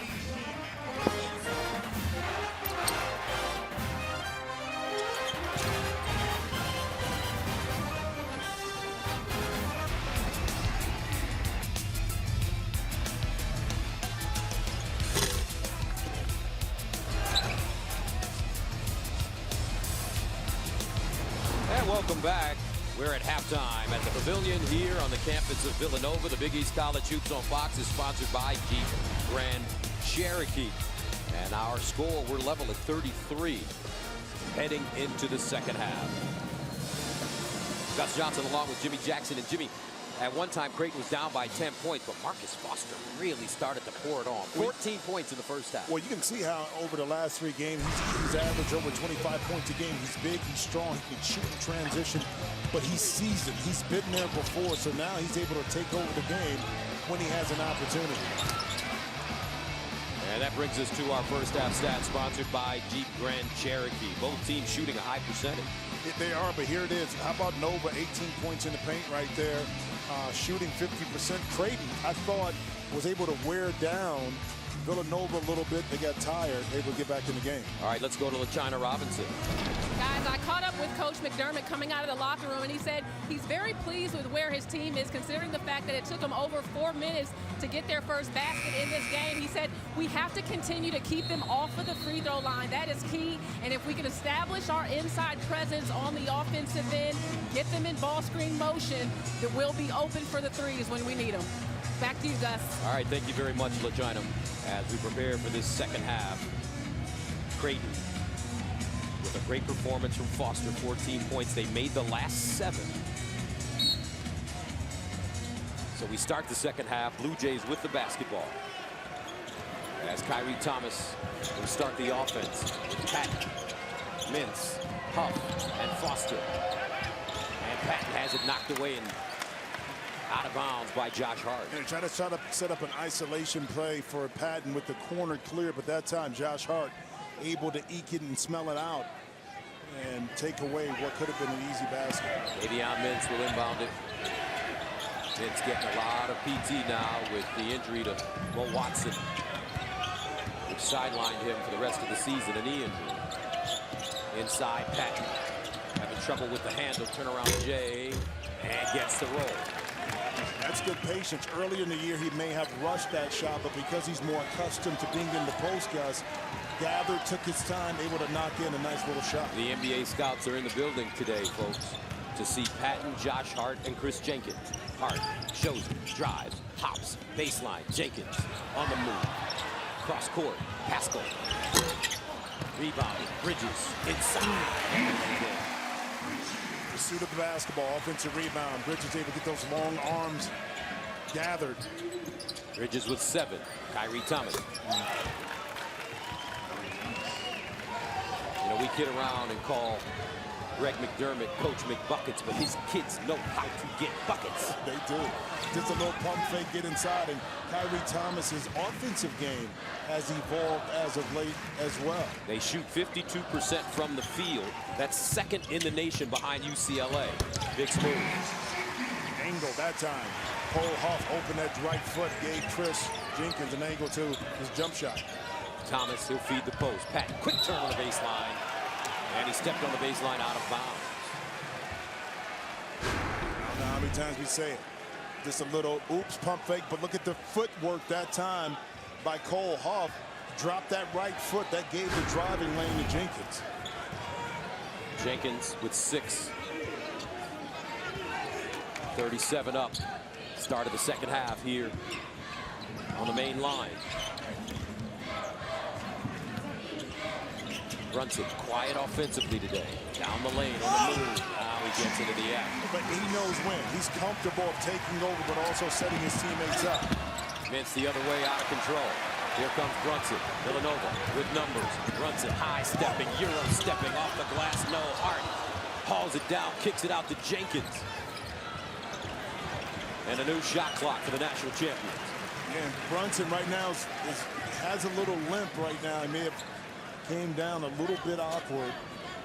Welcome back. We're at halftime at the Pavilion here on the campus of Villanova. The Big East College Hoops on Fox is sponsored by Jeep Grand Cherokee. And our score, we're level at 33 heading into the second half. Gus Johnson along with Jimmy Jackson. And Jimmy, at one time Creighton was down by 10 points, but Marcus Foster really started to pour it on. 14 points in the first half. Well, you can see how over the last 3 games, he's averaged over 25 points a game. He's big, he's strong, he can shoot in transition, but he's seasoned. He's been there before, so now he's able to take over the game when he has an opportunity. And that brings us to our first half stats, sponsored by Jeep Grand Cherokee. Both teams shooting a high percentage. They are, but here it is. How about Nova, 18 points in the paint right there, shooting 50%. Creighton, I thought, was able to wear down Villanova a little bit. They got tired, able to get back in the game. All right, let's go to LaChina Robinson. Guys, I caught up with Coach McDermott coming out of the locker room, and he said he's very pleased with where his team is, considering the fact that it took them over 4 minutes to get their first basket in this game. He said we have to continue to keep them off of the free throw line. That is key, and if we can establish our inside presence on the offensive end, get them in ball screen motion, that we'll be open for the threes when we need them. Back to you, Gus. All right, thank you very much, LaChina. As we prepare for this second half, Creighton with a great performance from Foster, 14 points. They made the last 7. So we start the second half. Blue Jays with the basketball. As Kyrie Thomas will start the offense. Patton, Mintz, Huff, and Foster. And Patton has it knocked away and out of bounds by Josh Hart. And try to set up an isolation play for Patton with the corner clear, but that time Josh Hart able to eke it and smell it out and take away what could have been an easy basket. Davion Mintz will inbound it. Mintz getting a lot of PT now with the injury to Mo Watson, which sidelined him for the rest of the season, a knee injury. Inside, Patton having trouble with the handle. Turn around Jay and gets the roll. That's good patience. Earlier in the year, he may have rushed that shot, but because he's more accustomed to being in the post, Gus, gathered, took his time, able to knock in a nice little shot. The NBA scouts are in the building today, folks, to see Patton, Josh Hart, and Chris Jenkins. Hart shows it, drives, hops, baseline. Jenkins on the move. Cross court, Pascal. Rebounding, Bridges inside. Pursuit of the basketball, offensive rebound. Bridges able to get those long arms gathered. Bridges with 7. Kyrie Thomas. You know, we kid around and call Greg McDermott Coach McBuckets, but his kids know how to get buckets. They do. Just a little pump fake, get inside, and Kyrie Thomas's offensive game has evolved as of late as well. They shoot 52% from the field. That's second in the nation behind UCLA. Big smooth. Angle that time. Cole Huff opened that right foot, gave Chris Jenkins an angle to his jump shot. Thomas, he'll feed the post. Pat, quick turn on the baseline. And he stepped on the baseline out of bounds. I don't know how many times we say it. Just a little oops pump fake, but look at the footwork that time by Cole Huff. Dropped that right foot. That gave the driving lane to Jenkins. Jenkins with 6. 37 up. Start of the second half here on the main line. Brunson quiet offensively today. Down the lane on the move. Now he gets into the act. But he knows when. He's comfortable of taking over, but also setting his teammates up. Vince the other way, out of control. Here comes Brunson. Villanova with numbers. Brunson high stepping, Euro stepping off the glass. No, Hart hauls it down, kicks it out to Jenkins. And a new shot clock for the national champions. And Brunson right now has a little limp right now. He may have came down a little bit awkward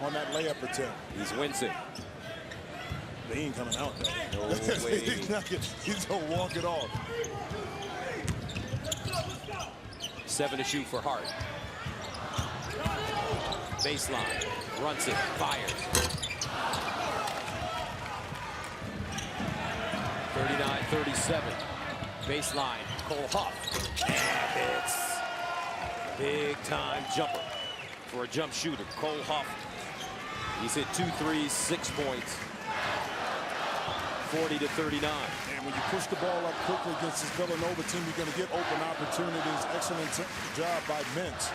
on that layup attempt. He's wincing. They ain't coming out though. No way. He's gonna walk it off. 7 to shoot for Hart. Baseline. Brunson fires. 39-37. Baseline. Cole Huff. And it's big time jumper for a jump shooter. Cole Huff. He's hit 2 threes, 6 points. 40-39. And when you push the ball up quickly against this Villanova team, you're going to get open opportunities. Excellent job by Mintz.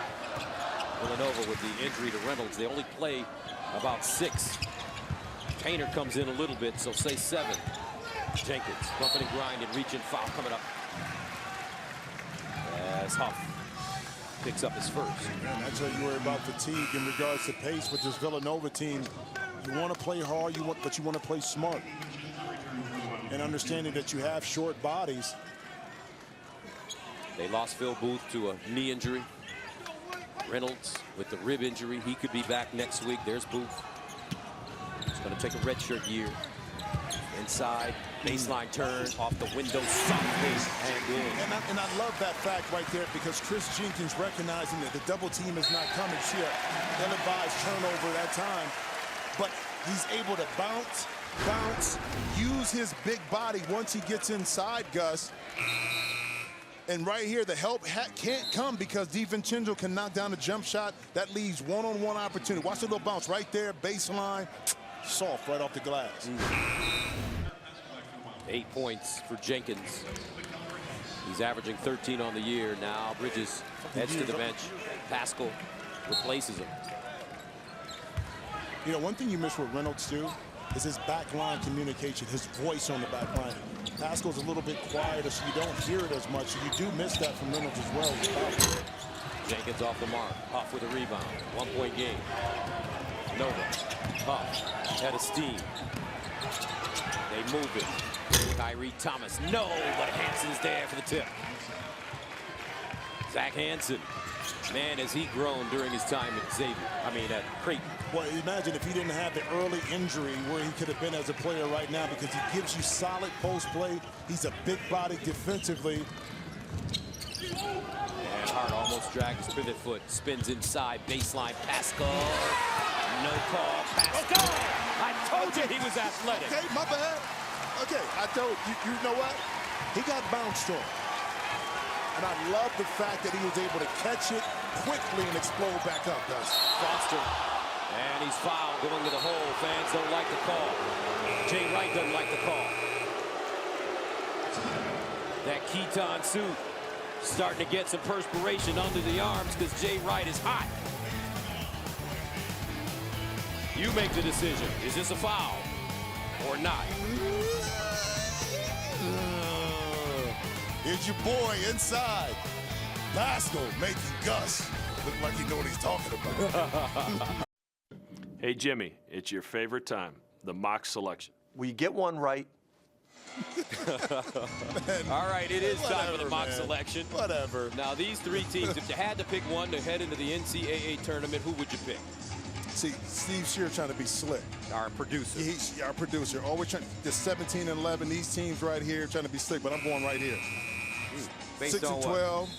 Villanova with the injury to Reynolds. They only play about 6. Painter comes in a little bit, so say 7. Jenkins bumping and grinding, reaching, foul coming up. As Huff picks up his first. And that's how you worry about fatigue in regards to pace with this Villanova team. You want to play hard, but you want to play smart. And understanding that you have short bodies. They lost Phil Booth to a knee injury. Reynolds with the rib injury. He could be back next week. There's Booth. He's going to take a redshirt year. Inside, baseline turn, off the window, softly, and in. And I love that fact right there because Chris Jenkins recognizing that the double team is not coming. She an ill-advised turnover that time. But he's able to bounce, use his big body once he gets inside, Gus. And right here, the help can't come because DiVincenzo can knock down a jump shot. That leaves one-on-one opportunity. Watch the little bounce right there, baseline, soft right off the glass. 8 points for Jenkins. He's averaging 13 on the year. Now Bridges heads to the bench. Pascal replaces him. You know, one thing you miss with Reynolds, too, is his backline communication, his voice on the backline. Pascal's a little bit quieter, so you don't hear it as much. So you do miss that from Reynolds as well. Jenkins off the mark. Huff with a rebound. 1-point game. Nova. Huff. Head of steam. They move it. Kyrie Thomas. No, but Hanson's there for the tip. Zach Hanson. Man, has he grown during his time at Xavier. At Creighton. Well, imagine if he didn't have the early injury where he could have been as a player right now because he gives you solid post play. He's a big body defensively. And Hart almost dragged his pivot foot. Spins inside. Baseline. Pascal. No call. Pascal. I told you he was athletic. Okay, my bad. Okay, I told you. You know what? He got bounced on. And I love the fact that he was able to catch it quickly and explode back up, Gus. Foster. And he's fouled going to the hole. Fans don't like the call. Jay Wright doesn't like the call. That Keaton suit starting to get some perspiration under the arms because Jay Wright is hot. You make the decision. Is this a foul or not? Here's your boy inside. Pascal making Gus look like he know what he's talking about. Hey, Jimmy, it's your favorite time, the mock selection. We get one right. All right, it is time for the Whatever, mock man. selection. Whatever. Now, these three teams, if you had to pick one to head into the NCAA tournament, who would you pick? See, Steve Shear trying to be slick. Our producer. He's our producer. Always trying. The 17 and 11. These teams right here trying to be slick, but I'm going right here. Based 6 on and what? 12.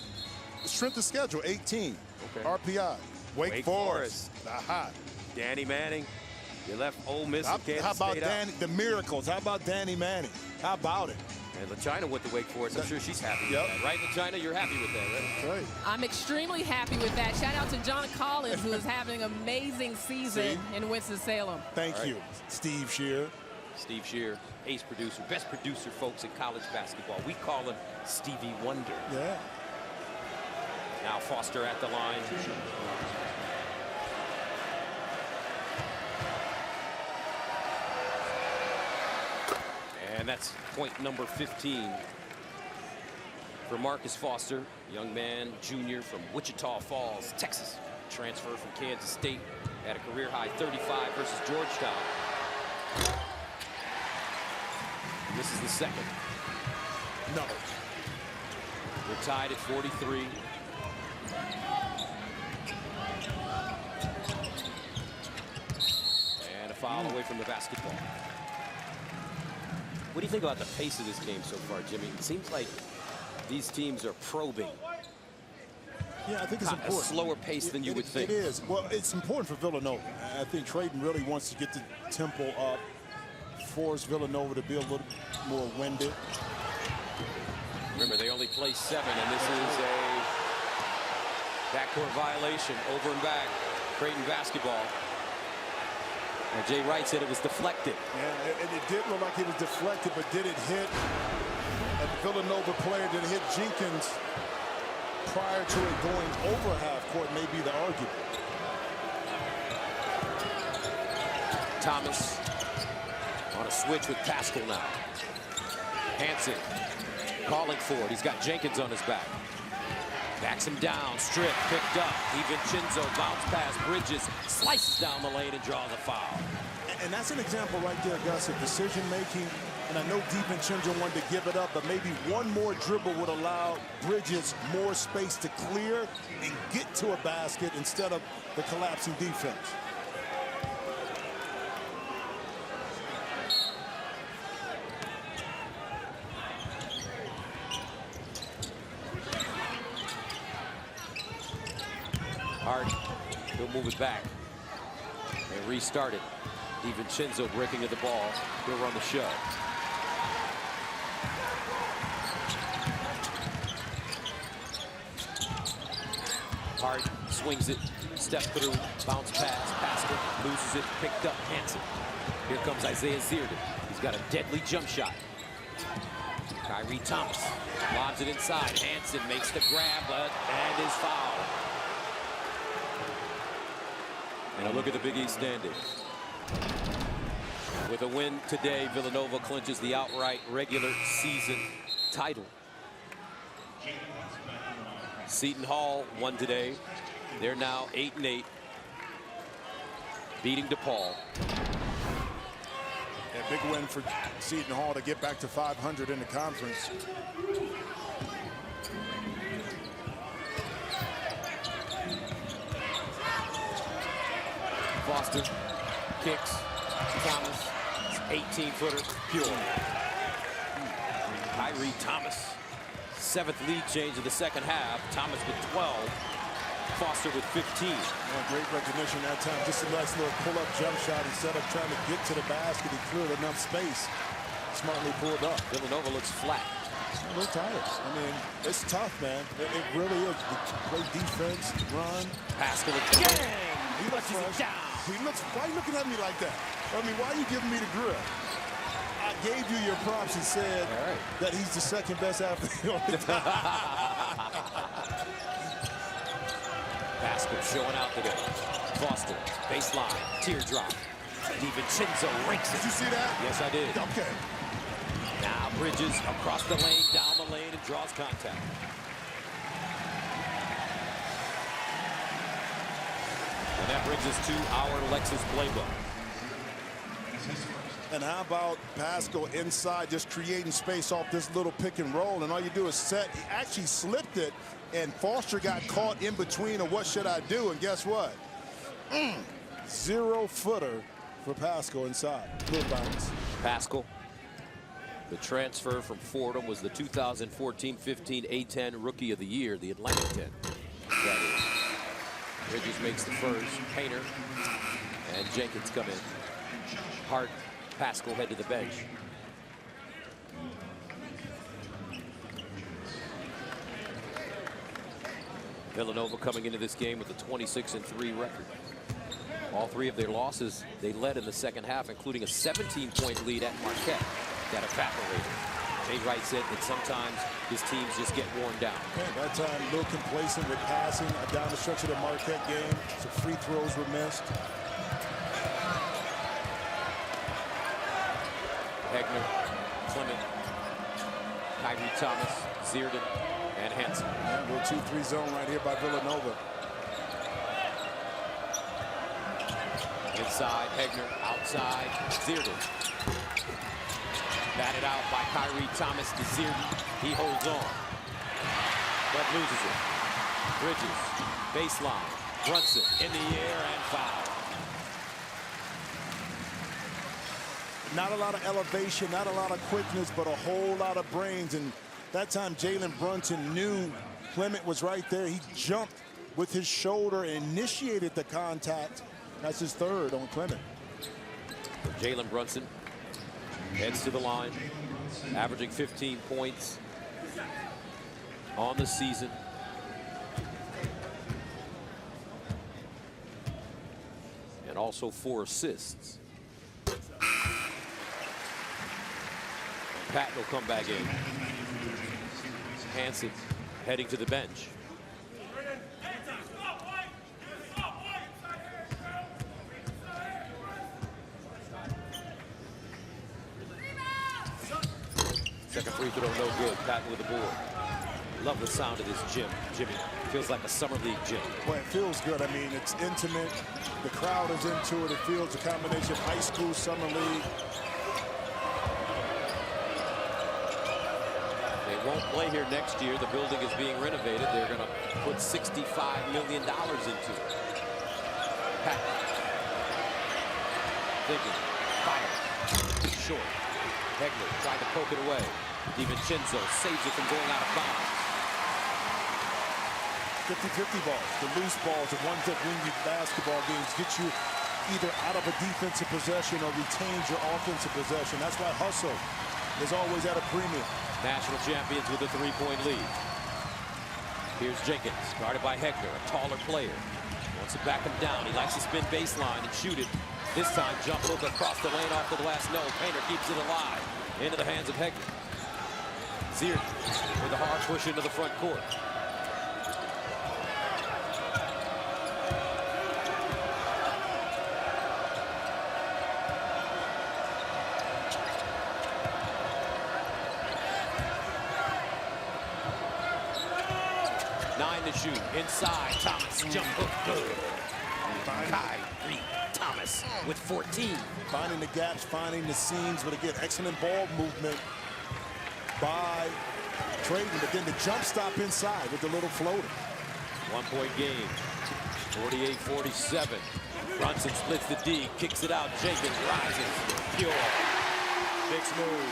Strength of schedule 18. Okay. RPI. Wake Forest. Aha. Danny Manning. You left Ole Miss and Kansas How about State out. Danny? The miracles. How about Danny Manning? How about it? And LaChina went to Wake Forest. I'm sure she's happy Yep. with that. Right, LaChina? You're happy with that, right? Right. I'm extremely happy with that. Shout out to John Collins, who is having an amazing season in Winston-Salem. Thank you, Steve Shear. Steve Shear, ace producer, best producer, folks, in college basketball. We call him Stevie Wonder. Yeah. Now Foster at the line. And that's point number 15 for Marcus Foster, young man, junior from Wichita Falls, Texas. Transfer from Kansas State, had a career-high 35 versus Georgetown. This is the second. No. We're tied at 43. And a foul away from the basketball. What do you think about the pace of this game so far, Jimmy? It seems like these teams are probing. Yeah, I think it's A important. slower pace than you would think. It is. Well, it's important for Villanova. I think Trayton really wants to get the tempo up, force Villanova to be a little more winded. Remember, they only play 7, and this is a backcourt violation, over and back. Creighton basketball. And Jay Wright said it was deflected. Yeah, and it did look like it was deflected, but did it hit a Villanova player? Did it hit Jenkins prior to it going over half court? May be the argument. Thomas on a switch with Pascal now. Hansen calling for it. He's got Jenkins on his back. Backs him down, strip, picked up. DiVincenzo bounce pass, Bridges slices down the lane and draws a foul. And that's an example right there, Gus, of decision making. And I know DiVincenzo wanted to give it up, but maybe one more dribble would allow Bridges more space to clear and get to a basket instead of the collapsing defense. Hart, he'll move it back and restart it. DiVincenzo breaking at the ball. He'll run the show. Hart swings it, step through, bounce pass, Pascal loses it, picked up Hansen. Here comes Isaiah Zierden. He's got a deadly jump shot. Kyrie Thomas lobs it inside. Hansen makes the grab and is fouled. And a look at the Big East standings. With a win today, Villanova clinches the outright regular season title. Seton Hall won today. They're now 8-8, beating DePaul. A big win for Seton Hall to get back to 500 in the conference. Foster kicks. Thomas, 18-footer, pure. Kyrie Thomas, 7th lead change of the second half. Thomas with 12. Foster with 15. Well, great recognition that time. Just a nice little pull-up jump shot instead of trying to get to the basket. He cleared enough space. Smartly pulled up. Villanova looks flat. A little tired. I mean, it's tough, man. It really is. Great defense, run. Pascal again. He looks fresh. He looks. Why are you looking at me like that? I mean, why are you giving me the grill? I gave you your props and said that he's the second best athlete on the team. Pascal showing out today. Foster, baseline, teardrop. DiVincenzo ranks it. Did you see that? Yes, I did. Okay. Now Bridges across the lane, down the lane, and draws contact. And that brings us to our Lexus playbook. And how about Paschal inside, just creating space off this little pick and roll, and all you do is set. He actually slipped it, and Foster got caught in between of what should I do, and guess what? 0-footer for Paschal inside. Good bounce. Paschal, the transfer from Fordham, was the 2014-15 A-10 Rookie of the Year, the Atlantic 10. That is. Bridges makes the first. Painter and Jenkins come in. Hart, Paschal head to the bench. Villanova coming into this game with a 26-3 record. All three of their losses, they led in the second half, including a 17-point lead at Marquette that evaporated. Jay Wright said that sometimes his teams just get worn down. That time, a little complacent with passing down the stretch of the Marquette game. Some free throws were missed. Hegner, Clement, Kyrie Thomas, Zierden, and Hansen. And we're 2-3 zone right here by Villanova. Inside, Hegner, outside, Zierden. Batted out by Kyrie Thomas to Zierden. He holds on, but loses it. Bridges, baseline, Brunson in the air and foul. Not a lot of elevation, not a lot of quickness, but a whole lot of brains. And that time, Jalen Brunson knew Clement was right there. He jumped with his shoulder and initiated the contact. That's his third on Clement. Jalen Brunson heads to the line, averaging 15 points on the season. And also 4 assists. Patton will come back in. Hansen heading to the bench. Second free throw, no good. Patton with the board. Love the sound of this gym, Jimmy. Feels like a summer league gym. Well, it feels good. I mean, it's intimate. The crowd is into it. It feels a combination of high school, summer league. They won't play here next year. The building is being renovated. They're going to put $65 million into it. Patton. Thinking. Fire. Short. Hegler tried to poke it away. DiVincenzo saves it from going out of bounds. 50-50 balls, the loose balls, the ones that win you basketball games, get you either out of a defensive possession or retains your offensive possession. That's why hustle is always at a premium. National champions with a 3-point lead. Here's Jenkins, guarded by Hegler, a taller player. Wants to back him down. He likes to spin baseline and shoot it. This time, jump hook across the lane off the glass. No, Painter keeps it alive. Into the hands of Hegler. Zierden with a hard push into the front court. Shoot inside. Thomas jump hook good. Kyrie Thomas with 14. Finding the gaps, finding the seams, but again, excellent ball movement by Trayton. But then the jump stop inside with the little floater. 1-point game. 48-47. Brunson splits the D, kicks it out. Jenkins rises. Pure. Big smooth.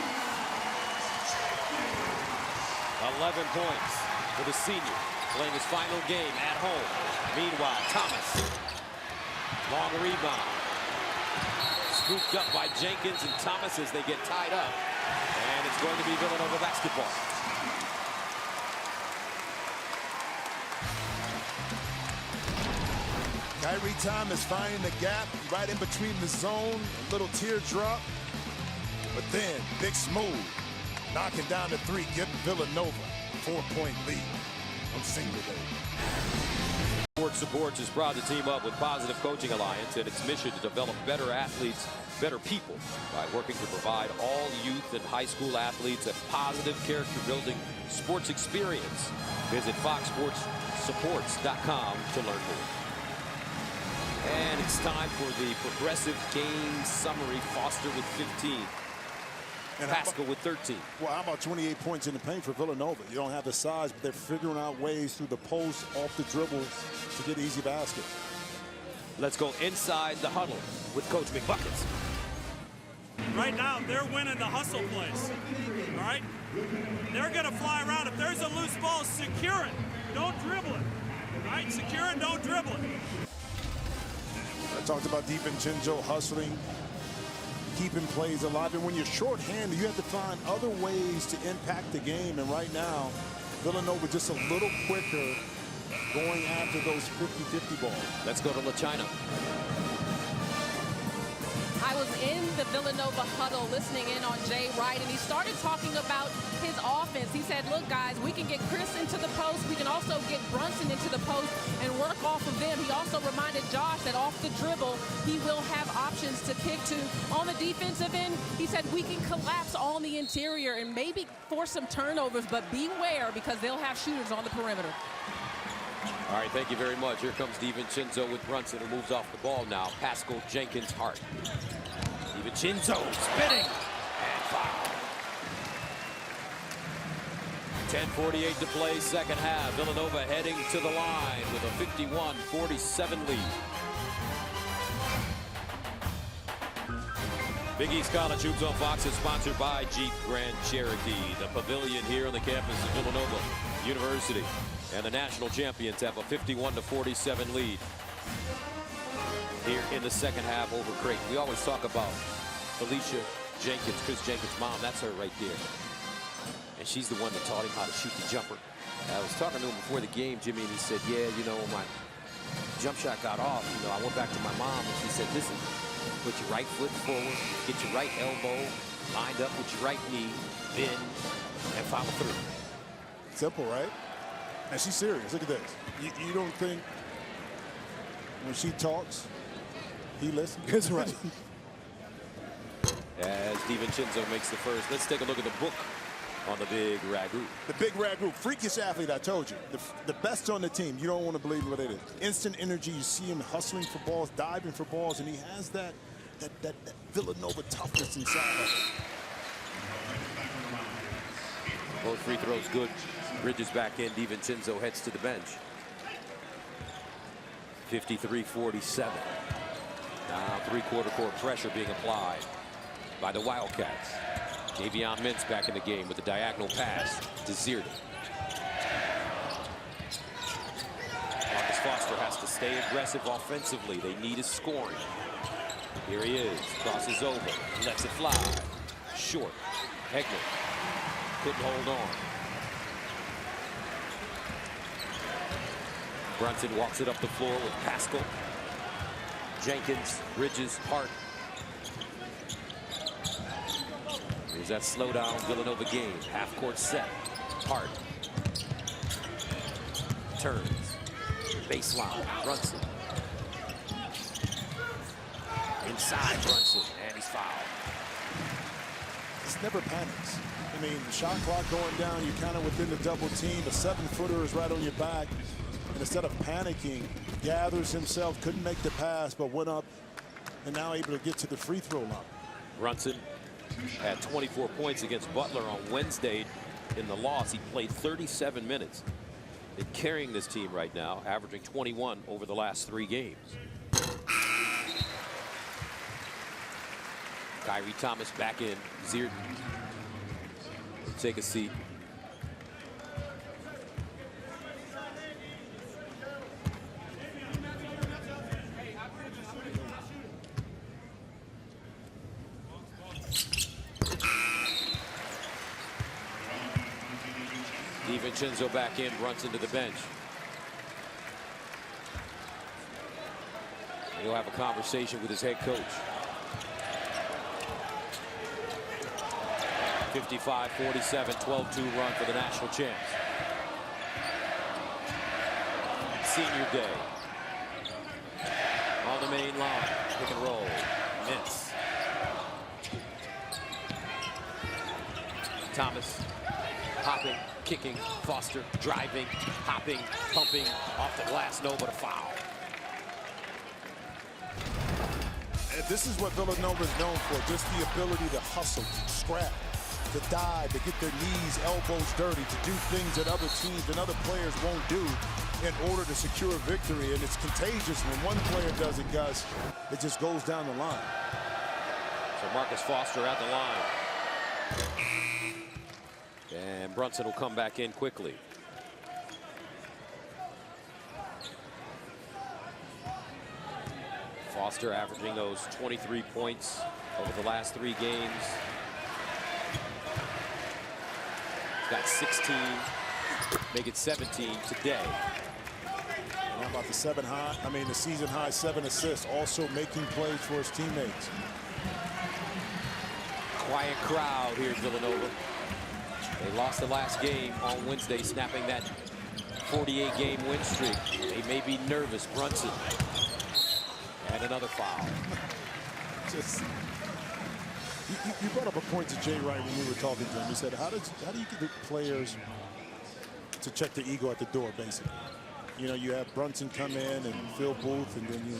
11 points for the senior. Playing his final game at home. Meanwhile, Thomas. Long rebound. Scooped up by Jenkins and Thomas as they get tied up. And it's going to be Villanova basketball. Kyrie Thomas finding the gap right in between the zone. A little teardrop. But then, big smooth. Knocking down the 3, getting Villanova a 4-point lead. On single day. Sports Supports is proud to team up with Positive Coaching Alliance and its mission to develop better athletes better people by working to provide all youth and high school athletes a positive character-building sports experience. Visit foxsportssupports.com to learn more. And it's time for the progressive game summary. Foster with 15. And Pascal with 13. Well, how about 28 points in the paint for Villanova? You don't have the size, but they're figuring out ways through the post, off the dribble to get easy baskets. Let's go inside the huddle with Coach McBuckets. Right now, they're winning the hustle plays. All right? They're going to fly around. If there's a loose ball, secure it. Don't dribble it. All right? Secure it, don't dribble it. I talked about DiVincenzo hustling, keeping plays alive. And when you're shorthanded, you have to find other ways to impact the game. And right now, Villanova just a little quicker going after those 50-50 balls. Let's go to LaChina. I was in the Villanova huddle listening in on Jay Wright, and he started talking about his offense. He said, look, guys, we can get Chris into the post. We can also get Brunson into the post and work off of them. He also reminded Josh that off the dribble, he will have options to kick to. On the defensive end, he said we can collapse on the interior and maybe force some turnovers, but beware because they'll have shooters on the perimeter. All right, thank you very much. Here comes DiVincenzo with Brunson, who moves off the ball now. Pascal Jenkins Hart. DiVincenzo spinning and foul. 10:48 to play, second half. Villanova heading to the line with a 51-47 lead. Big East College Hoops on Fox is sponsored by Jeep Grand Cherokee. The pavilion here on the campus of Villanova University. And the national champions have a 51-47 lead here in the second half over Creighton. We always talk about Felicia Jenkins, Chris Jenkins' mom. That's her right there. And she's the one that taught him how to shoot the jumper. I was talking to him before the game, Jimmy, and he said, yeah, you know, when my jump shot got off, you know, I went back to my mom and she said, listen, put your right foot forward, get your right elbow lined up with your right knee, bend, and follow through. Simple, right? And she's serious. Look at this. You don't think when she talks, he listens? That's right. As DiVincenzo makes the first, let's take a look at the book on the big Ragu. The big Ragu, freakish athlete, I told you. The best on the team. You don't want to believe what it is. Instant energy. You see him hustling for balls, diving for balls, and he has that Villanova toughness inside of him. Both free throws good. Bridges back in. DiVincenzo heads to the bench. 53-47. Now three-quarter court pressure being applied by the Wildcats. Davion Mintz back in the game with a diagonal pass to Zierden. Marcus Foster has to stay aggressive offensively. They need his scoring. Here he is. Crosses over. Lets it fly. Short. Hegner couldn't hold on. Brunson walks it up the floor with Pascal, Jenkins, Bridges, Hart. Here's that slowdown Villanova game. Half court set. Hart turns. Baseline. Brunson. Inside Brunson. And he's fouled. It's never panics. I mean, shot clock going down, you're kind of within the double team. A 7-footer is right on your back. And instead of panicking, gathers himself, couldn't make the pass, but went up and now able to get to the free throw line. Brunson had 24 points against Butler on Wednesday in the loss. He played 37 minutes. They're carrying this team right now, averaging 21 over the last 3 games. Kyrie Thomas back in. Zierden. Take a seat. DiVincenzo back in, Brunson to the bench. He'll have a conversation with his head coach. 55-47, 12-2 run for the national champs. Senior day. On the main line, pick and roll. Mintz Thomas, hopping, kicking, Foster, driving, hopping, pumping, off the glass, no, but a foul. And this is what Villanova is known for, just the ability to hustle, to scrap, to dive, to get their knees, elbows dirty, to do things that other teams and other players won't do in order to secure victory. And it's contagious when one player does it, Gus. It just goes down the line. So Marcus Foster at the line. And Brunson will come back in quickly. Foster averaging those 23 points over the last 3 games. He's got 16, make it 17 today. And how about the season high 7 assists, also making plays for his teammates. Quiet crowd here at Villanova. They lost the last game on Wednesday, snapping that 48-game win streak. They may be nervous. Brunson. And another foul. You brought up a point to Jay Wright when we were talking to him. You said, how do you get the players to check their ego at the door, basically? You know, you have Brunson come in and Phil Booth, and then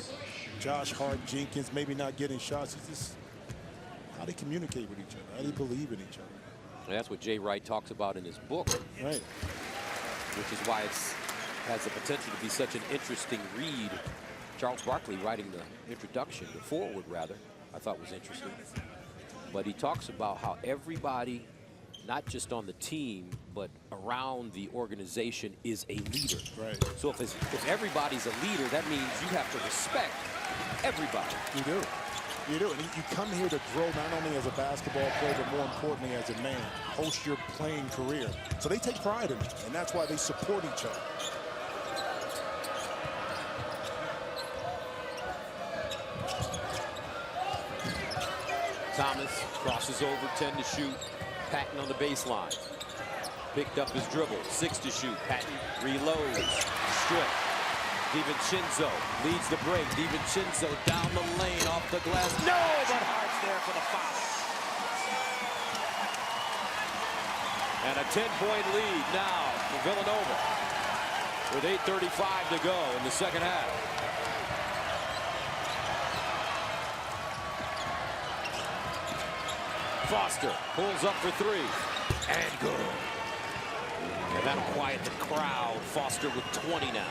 Josh Hart, Jenkins, maybe not getting shots. It's just how they communicate with each other, how they believe in each other. And that's what Jay Wright talks about in his book. Right. Which is why it has the potential to be such an interesting read. Charles Barkley writing the introduction, the foreword rather, I thought was interesting. But he talks about how everybody, not just on the team, but around the organization is a leader. Right. So if everybody's a leader, that means you have to respect everybody. You do. You do. And you come here to grow not only as a basketball player, but more importantly as a man, post your playing career. So they take pride in it, and that's why they support each other. Thomas crosses over, 10 to shoot. Patton on the baseline. Picked up his dribble, 6 to shoot. Patton reloads, strip. DiVincenzo leads the break. DiVincenzo down the lane, off the glass. No, but Hart's there for the foul. And a 10-point lead now for Villanova with 8:35 to go in the second half. Foster pulls up for 3 and good. And that'll quiet the crowd. Foster with 20 now.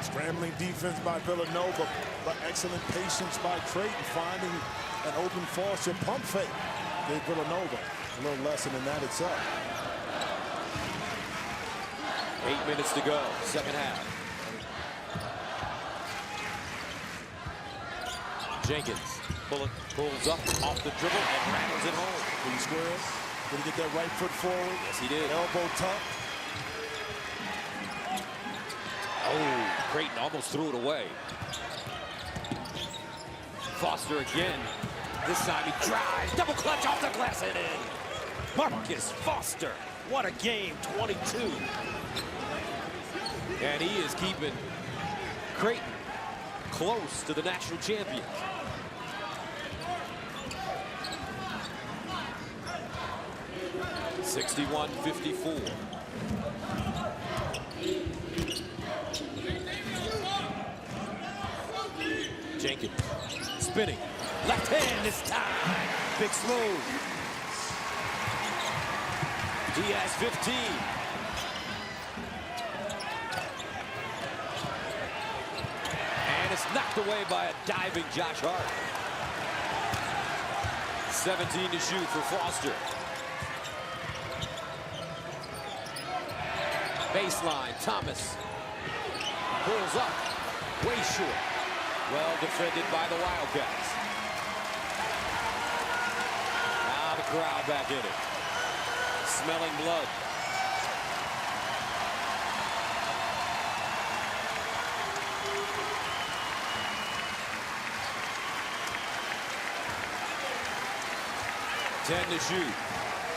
Scrambling defense by Villanova, but excellent patience by Creighton, finding an open Foster pump fake. Gave Villanova a little lesson in that itself. 8 minutes to go, second half. Jenkins pulls up off the dribble and rattles it home. He squares. Did he get that right foot forward? Yes, he did. Elbow tucked. Oh, Creighton almost threw it away. Foster again. This time he drives. Double clutch off the glass and in. Marcus Foster. What a game, 22. And he is keeping Creighton close to the national champions. (61-54). Jenkins spinning. Left hand this time. Big smooth. Diaz 15. And it's knocked away by a diving Josh Hart. 17 to shoot for Foster. Baseline, Thomas pulls up, way short. Well defended by the Wildcats. Now the crowd back in it. Smelling blood. (10 to shoot.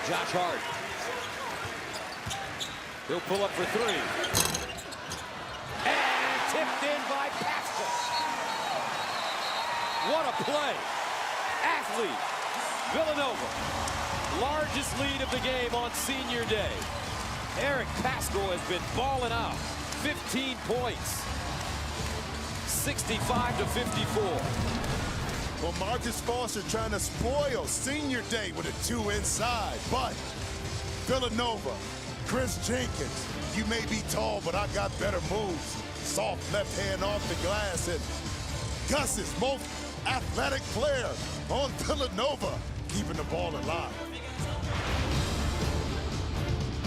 Josh Hart. He'll pull up for 3. And tipped in by Pascal. What a play. Athlete. Villanova Largest lead of the game on senior day. Eric Paschal has been balling out. 15 points. 65-54. Well, Marcus Foster trying to spoil senior day with a 2 inside, but Villanova, Chris Jenkins, you may be tall, but I got better moves. Soft left hand off the glass, and Gus's most athletic player on Villanova, keeping the ball alive.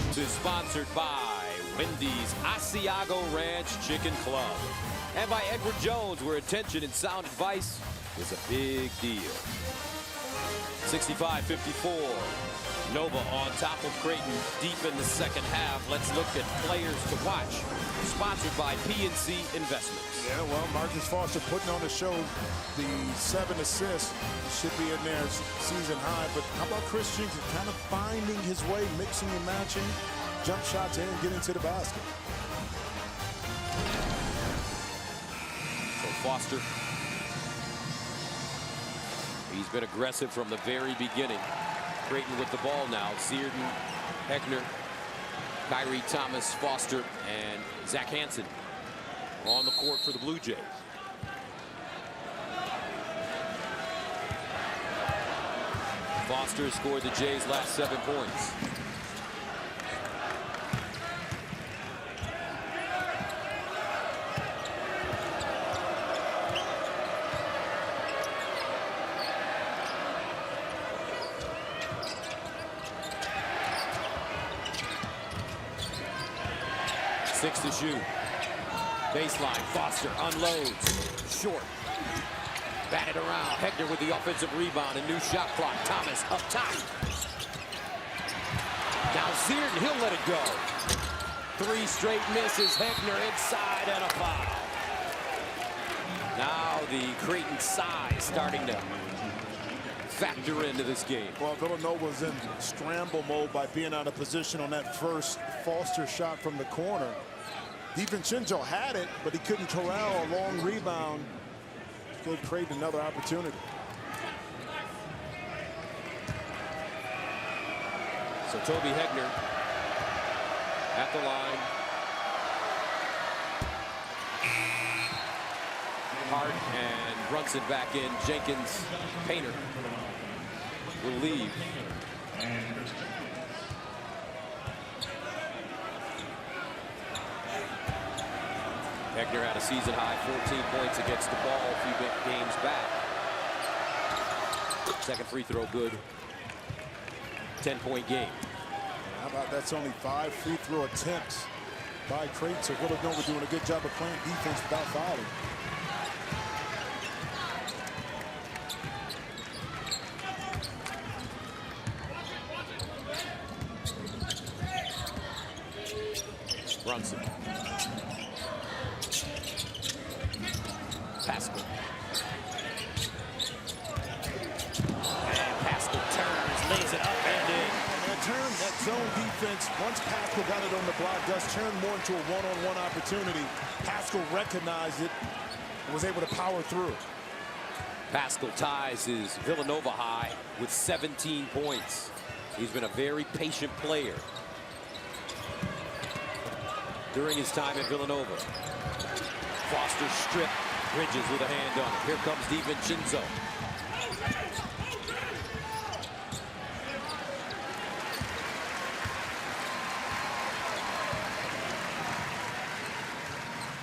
This is sponsored by Wendy's Asiago Ranch Chicken Club and by Edward Jones, where attention and sound advice is a big deal. 65-54. Nova on top of Creighton deep in the second half. Let's look at players to watch. Sponsored by PNC Investments. Yeah, well, Marcus Foster putting on the show. The 7 assists should be in there season high. But how about Chris Jenkins kind of finding his way, mixing and matching jump shots and getting to the basket. So Foster, he's been aggressive from the very beginning. Creighton with the ball now. Zierden, Heckner, Kyrie Thomas, Foster, and Zach Hansen on the court for the Blue Jays. Foster scored the Jays' last 7 points. Six to shoot. Baseline. Foster unloads. Short. Batted around. Heckner with the offensive rebound. A new shot clock. Thomas up top. Now Zierden, he'll let it go. 3 straight misses. Heckner inside and a foul. Now the Creighton size starting to factor into this game. Well, Villanova's in scramble mode by being out of position on that first Foster shot from the corner. DiVincenzo had it, but he couldn't corral a long rebound. Gave Creighton another opportunity. So Toby Heckner at the line. Hart and Brunson back in. Jenkins, Painter will leave. Heckner had a season high 14 points against the ball a few games back. Second free throw good. 10-point game. How about that's only 5 free throw attempts by Creighton. So Villanova doing a good job of playing defense without fouling. Brunson. Paschal. And Paschal turns, lays it up and in. That zone defense, once Paschal got it on the block, does turn more into a one-on-one opportunity. Paschal recognized it and was able to power through. Paschal ties his Villanova high with 17 points. He's been a very patient player during his time at Villanova. Foster stripped. Bridges with a hand on it. Here comes DiVincenzo.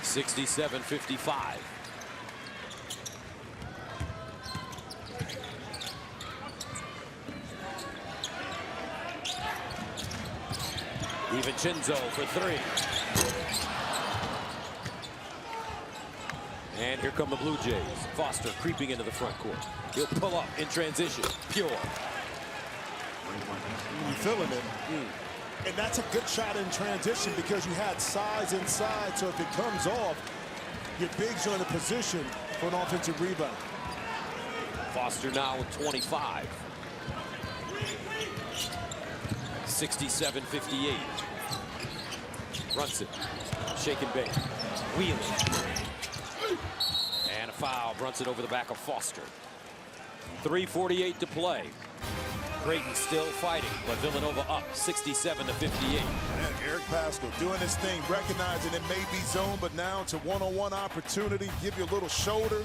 (67-55). DiVincenzo for 3. And here come the Blue Jays. Foster creeping into the front court. He'll pull up in transition. Pure. You're feeling it. And that's a good shot in transition because you had size inside. So if it comes off, your bigs are in a position for an offensive rebound. Foster now with 25. 67-58. Brunson. Shake and bake. Wheeling. And a foul. Brunson over the back of Foster. 3:48 to play. Creighton still fighting, but Villanova up 67 to 58. And Eric Paschal doing his thing, recognizing it may be zone, but now it's a one-on-one opportunity. Give you a little shoulder.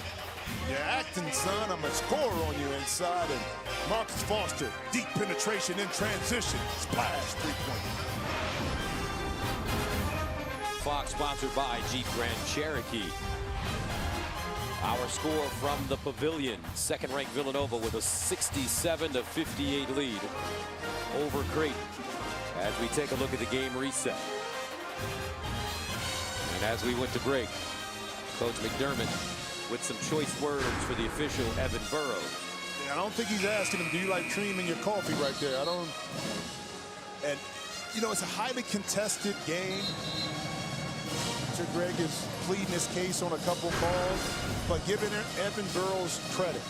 You're acting, son. I'm going to score on you inside. And Marcus Foster, deep penetration in transition. Splash, three-point. Fox sponsored by Jeep Grand Cherokee. Our score from the Pavilion. Second-ranked Villanova with a 67 to 58 lead over Creighton. As we take a look at the game reset. And as we went to break, Coach McDermott with some choice words for the official, Evan Burrows. I don't think he's asking him, do you like cream in your coffee right there? I don't. And, you know, it's a highly contested game. Mr. Greg is pleading his case on a couple of balls, but giving Evan Burrows credit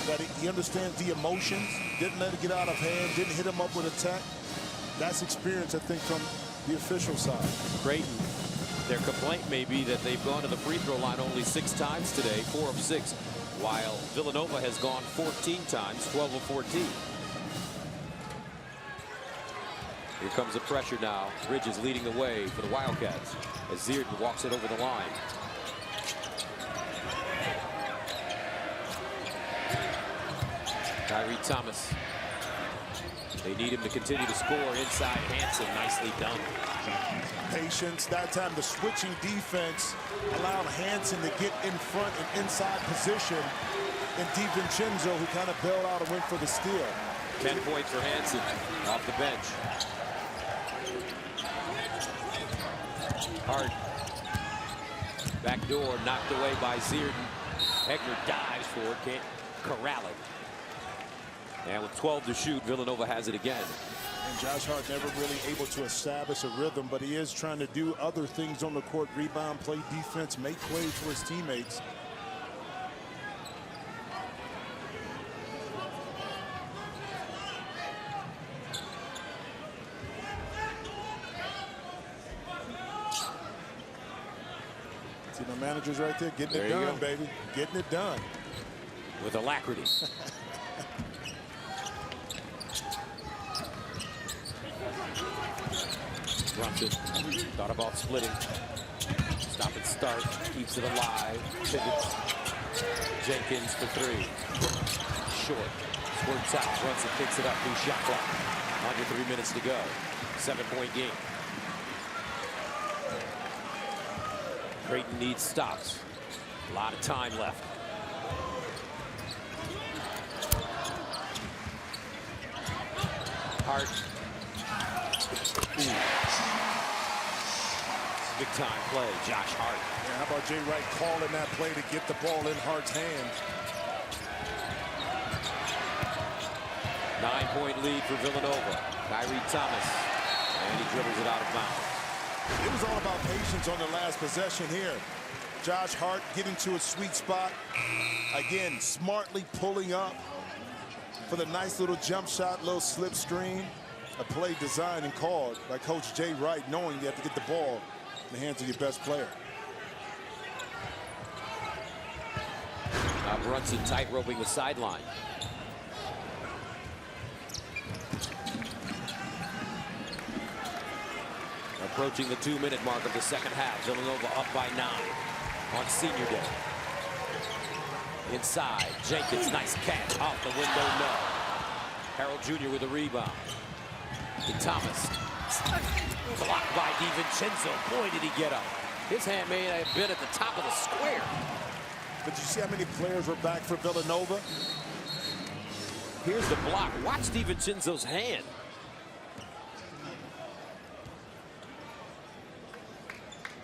that he understands the emotions, didn't let it get out of hand, didn't hit him up with a tech. That's experience, I think, from the official side. Creighton, their complaint may be that they've gone to the free throw line only 6 times today, 4 of 6, while Villanova has gone 14 times, 12 of 14. Here comes the pressure now. Bridges leading the way for the Wildcats as Zierden walks it over the line. Tyree Thomas. They need him to continue to score inside. Hansen, nicely done. Patience. That time the switching defense allowed Hansen to get in front and inside position. And DiVincenzo, who kind of bailed out and went for the steal. 10 points for Hansen off the bench. Hart. Back door knocked away by Zierden. Hegner dives for it, can't corral it. And with 12 to shoot, Villanova has it again. And Josh Hart never really able to establish a rhythm, but he is trying to do other things on the court. Rebound, play defense, make plays for his teammates. See my managers right there getting it done, baby. Getting it done. With alacrity. Brunson thought about splitting. Stop and start. Keeps it alive. Pivots. Jenkins for 3. Short. Squirts out. Brunson picks it up. New shot clock. Under 3 minutes to go. 7-point game. Creighton needs stops. A lot of time left. Hart. Big time play, Josh Hart. Yeah, how about Jay Wright calling that play to get the ball in Hart's hand? 9-point lead for Villanova. Tyree Thomas. And he dribbles it out of bounds. It was all about patience on the last possession here. Josh Hart getting to a sweet spot. Again, smartly pulling up for the nice little jump shot, little slip screen. A play designed and called by Coach Jay Wright, knowing you have to get the ball in the hands of your best player. Now Brunson tight-roping the sideline. Approaching the 2-minute mark of the second half. Villanova up by 9 on senior day. Inside, Jenkins, nice catch off the window, no. Harold Jr. with a rebound. To Thomas. Blocked by DiVincenzo. Boy, did he get up. His hand may have been at the top of the square. But you see how many players were back for Villanova? Here's the block. Watch DiVincenzo's hand.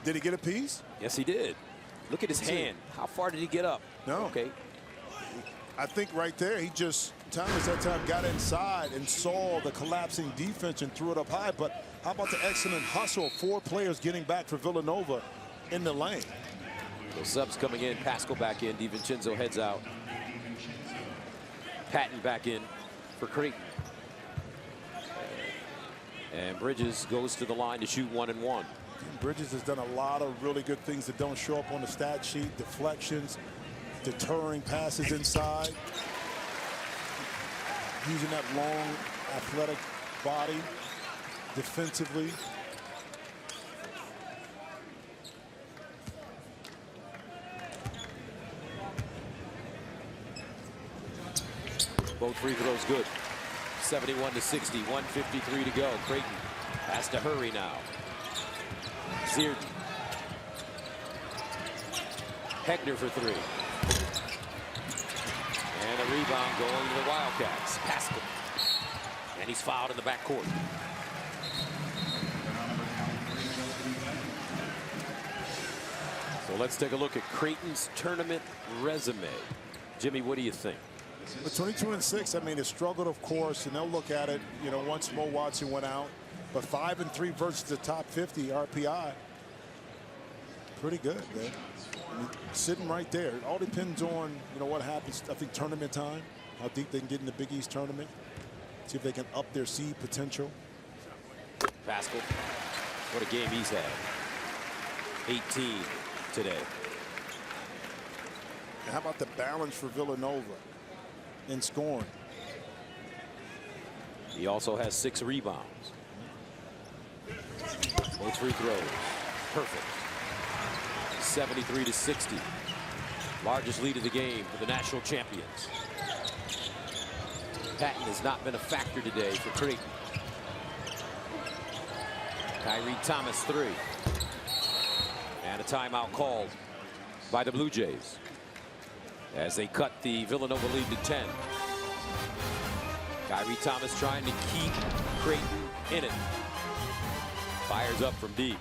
Did he get a piece? Yes, he did. Look at his hand. How far did he get up? No. Okay. I think right there, he just, Thomas that time got inside and saw the collapsing defense and threw it up high. But how about the excellent hustle? 4 players getting back for Villanova in the lane. The subs coming in. Paschal back in. DiVincenzo heads out. Patton back in for Creighton. And Bridges goes to the line to shoot 1 and 1. Bridges has done a lot of really good things that don't show up on the stat sheet. Deflections, deterring passes inside. using that long, athletic body defensively. Both free throws good. 71-60, 1:53 to go. Creighton has to hurry now. Searden. Hegner for three. And a rebound going to the Wildcats. Pascal. And he's fouled in the backcourt. So let's take a look at Creighton's tournament resume. Jimmy, what do you think? But 22-6, I mean, it struggled, of course, and they'll look at it, you know, once Mo Watson went out. But 5-3 versus the top 50 RPI. Pretty good, man. I mean, sitting right there. It all depends on, you know, what happens, I think, tournament time, how deep they can get in the Big East tournament. See if they can up their seed potential. Pascal, what a game he's had. 18 today. And how about the balance for Villanova in scoring? He also has 6 rebounds. Both free throws. Perfect. 73-60. Largest lead of the game for the national champions. Patton has not been a factor today for Creighton. Kyrie Thomas 3. And a timeout called by the Blue Jays as they cut the Villanova lead to 10. Kyrie Thomas trying to keep Creighton in it. Fires up from deep.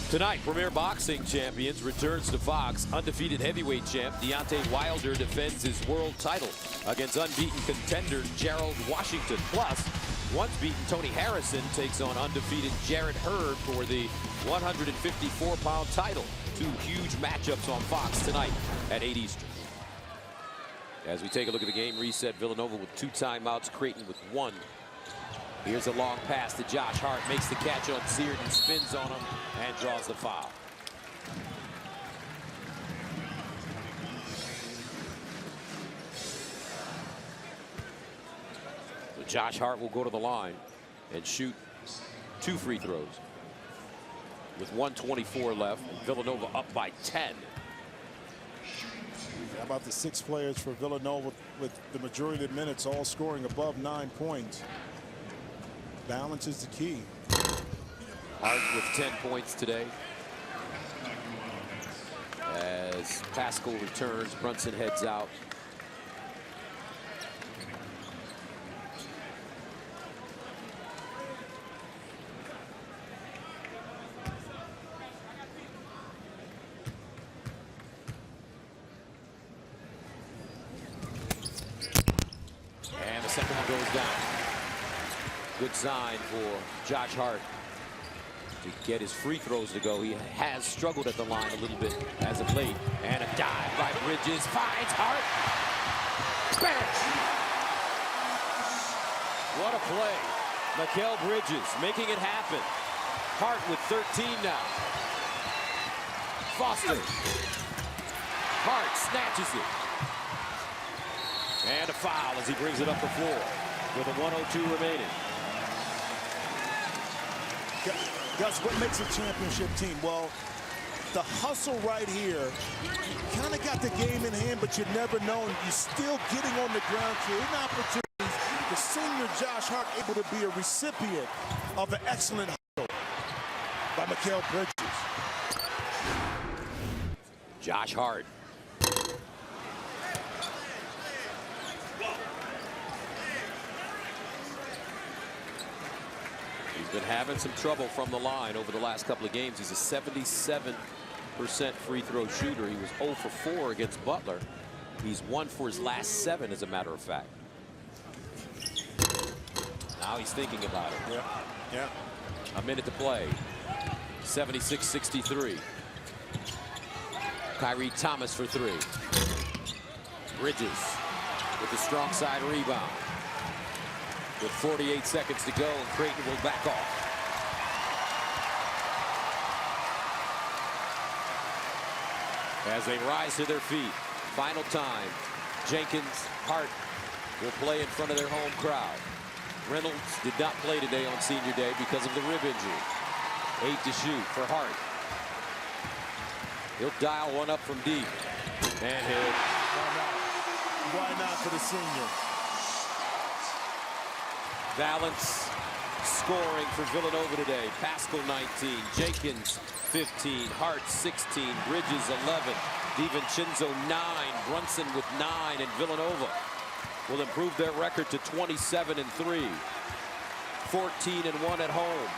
Tonight, Premier Boxing Champions returns to Fox. Undefeated heavyweight champ Deontay Wilder defends his world title against unbeaten contender Gerald Washington. Plus, once beaten Tony Harrison takes on undefeated Jarrett Hurd for the 154-pound title. 2 huge matchups on Fox tonight at 8 Eastern. As we take a look at the game reset, Villanova with 2 timeouts, Creighton with 1. Here's a long pass to Josh Hart, makes the catch on Searden, spins on him, and draws the foul. So Josh Hart will go to the line and shoot 2 free throws with 1:24 left. Villanova up by 10. How about the 6 players for Villanova with the majority of the minutes all scoring above 9 points? Balance is the key. Hart with 10 points today. As Pascal returns, Brunson heads out. And the second one goes down. Good sign for Josh Hart to get his free throws to go. He has struggled at the line a little bit as of late. And a dive by Bridges finds Hart. Bang! What a play. Mikal Bridges making it happen. Hart with 13 now. Foster. Hart snatches it. And a foul as he brings it up the floor with a 1:02 remaining. Gus, what makes a championship team? Well, the hustle right here. You kind of got the game in hand, but you never know. You're still getting on the ground, creating opportunities. The senior Josh Hart able to be a recipient of an excellent hustle by Mikal Bridges. Josh Hart. He's been having some trouble from the line over the last couple of games. He's a 77% free throw shooter. He was 0 for 4 against Butler. He's 1 for his last 7, as a matter of fact. Now he's thinking about it. Yeah. A minute to play. 76-63. Kyrie Thomas for 3. Bridges with the strong side rebound. With 48 seconds to go, and Creighton will back off. As they rise to their feet, final time, Jenkins, Hart will play in front of their home crowd. Reynolds did not play today on senior day because of the rib injury. 8 to shoot for Hart. He'll dial one up from deep. And hit. Why not for the senior? Valance scoring for Villanova today. Pascal 19, Jenkins 15, Hart 16, Bridges 11, DiVincenzo 9, Brunson with 9, and Villanova will improve their record to 27-3. 14-1 at home,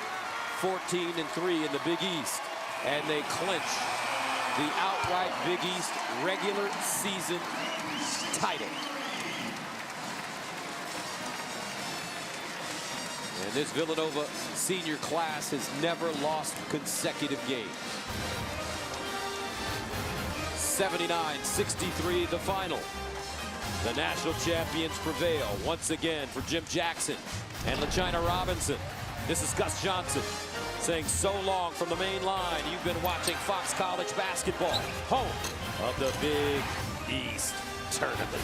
14-3 in the Big East, and they clinch the outright Big East regular season title. And this Villanova senior class has never lost consecutive games. 79-63 the final. The national champions prevail once again for Jim Jackson and LaChina Robinson. This is Gus Johnson saying so long from the main line. You've been watching Fox College basketball, home of the Big East Tournament.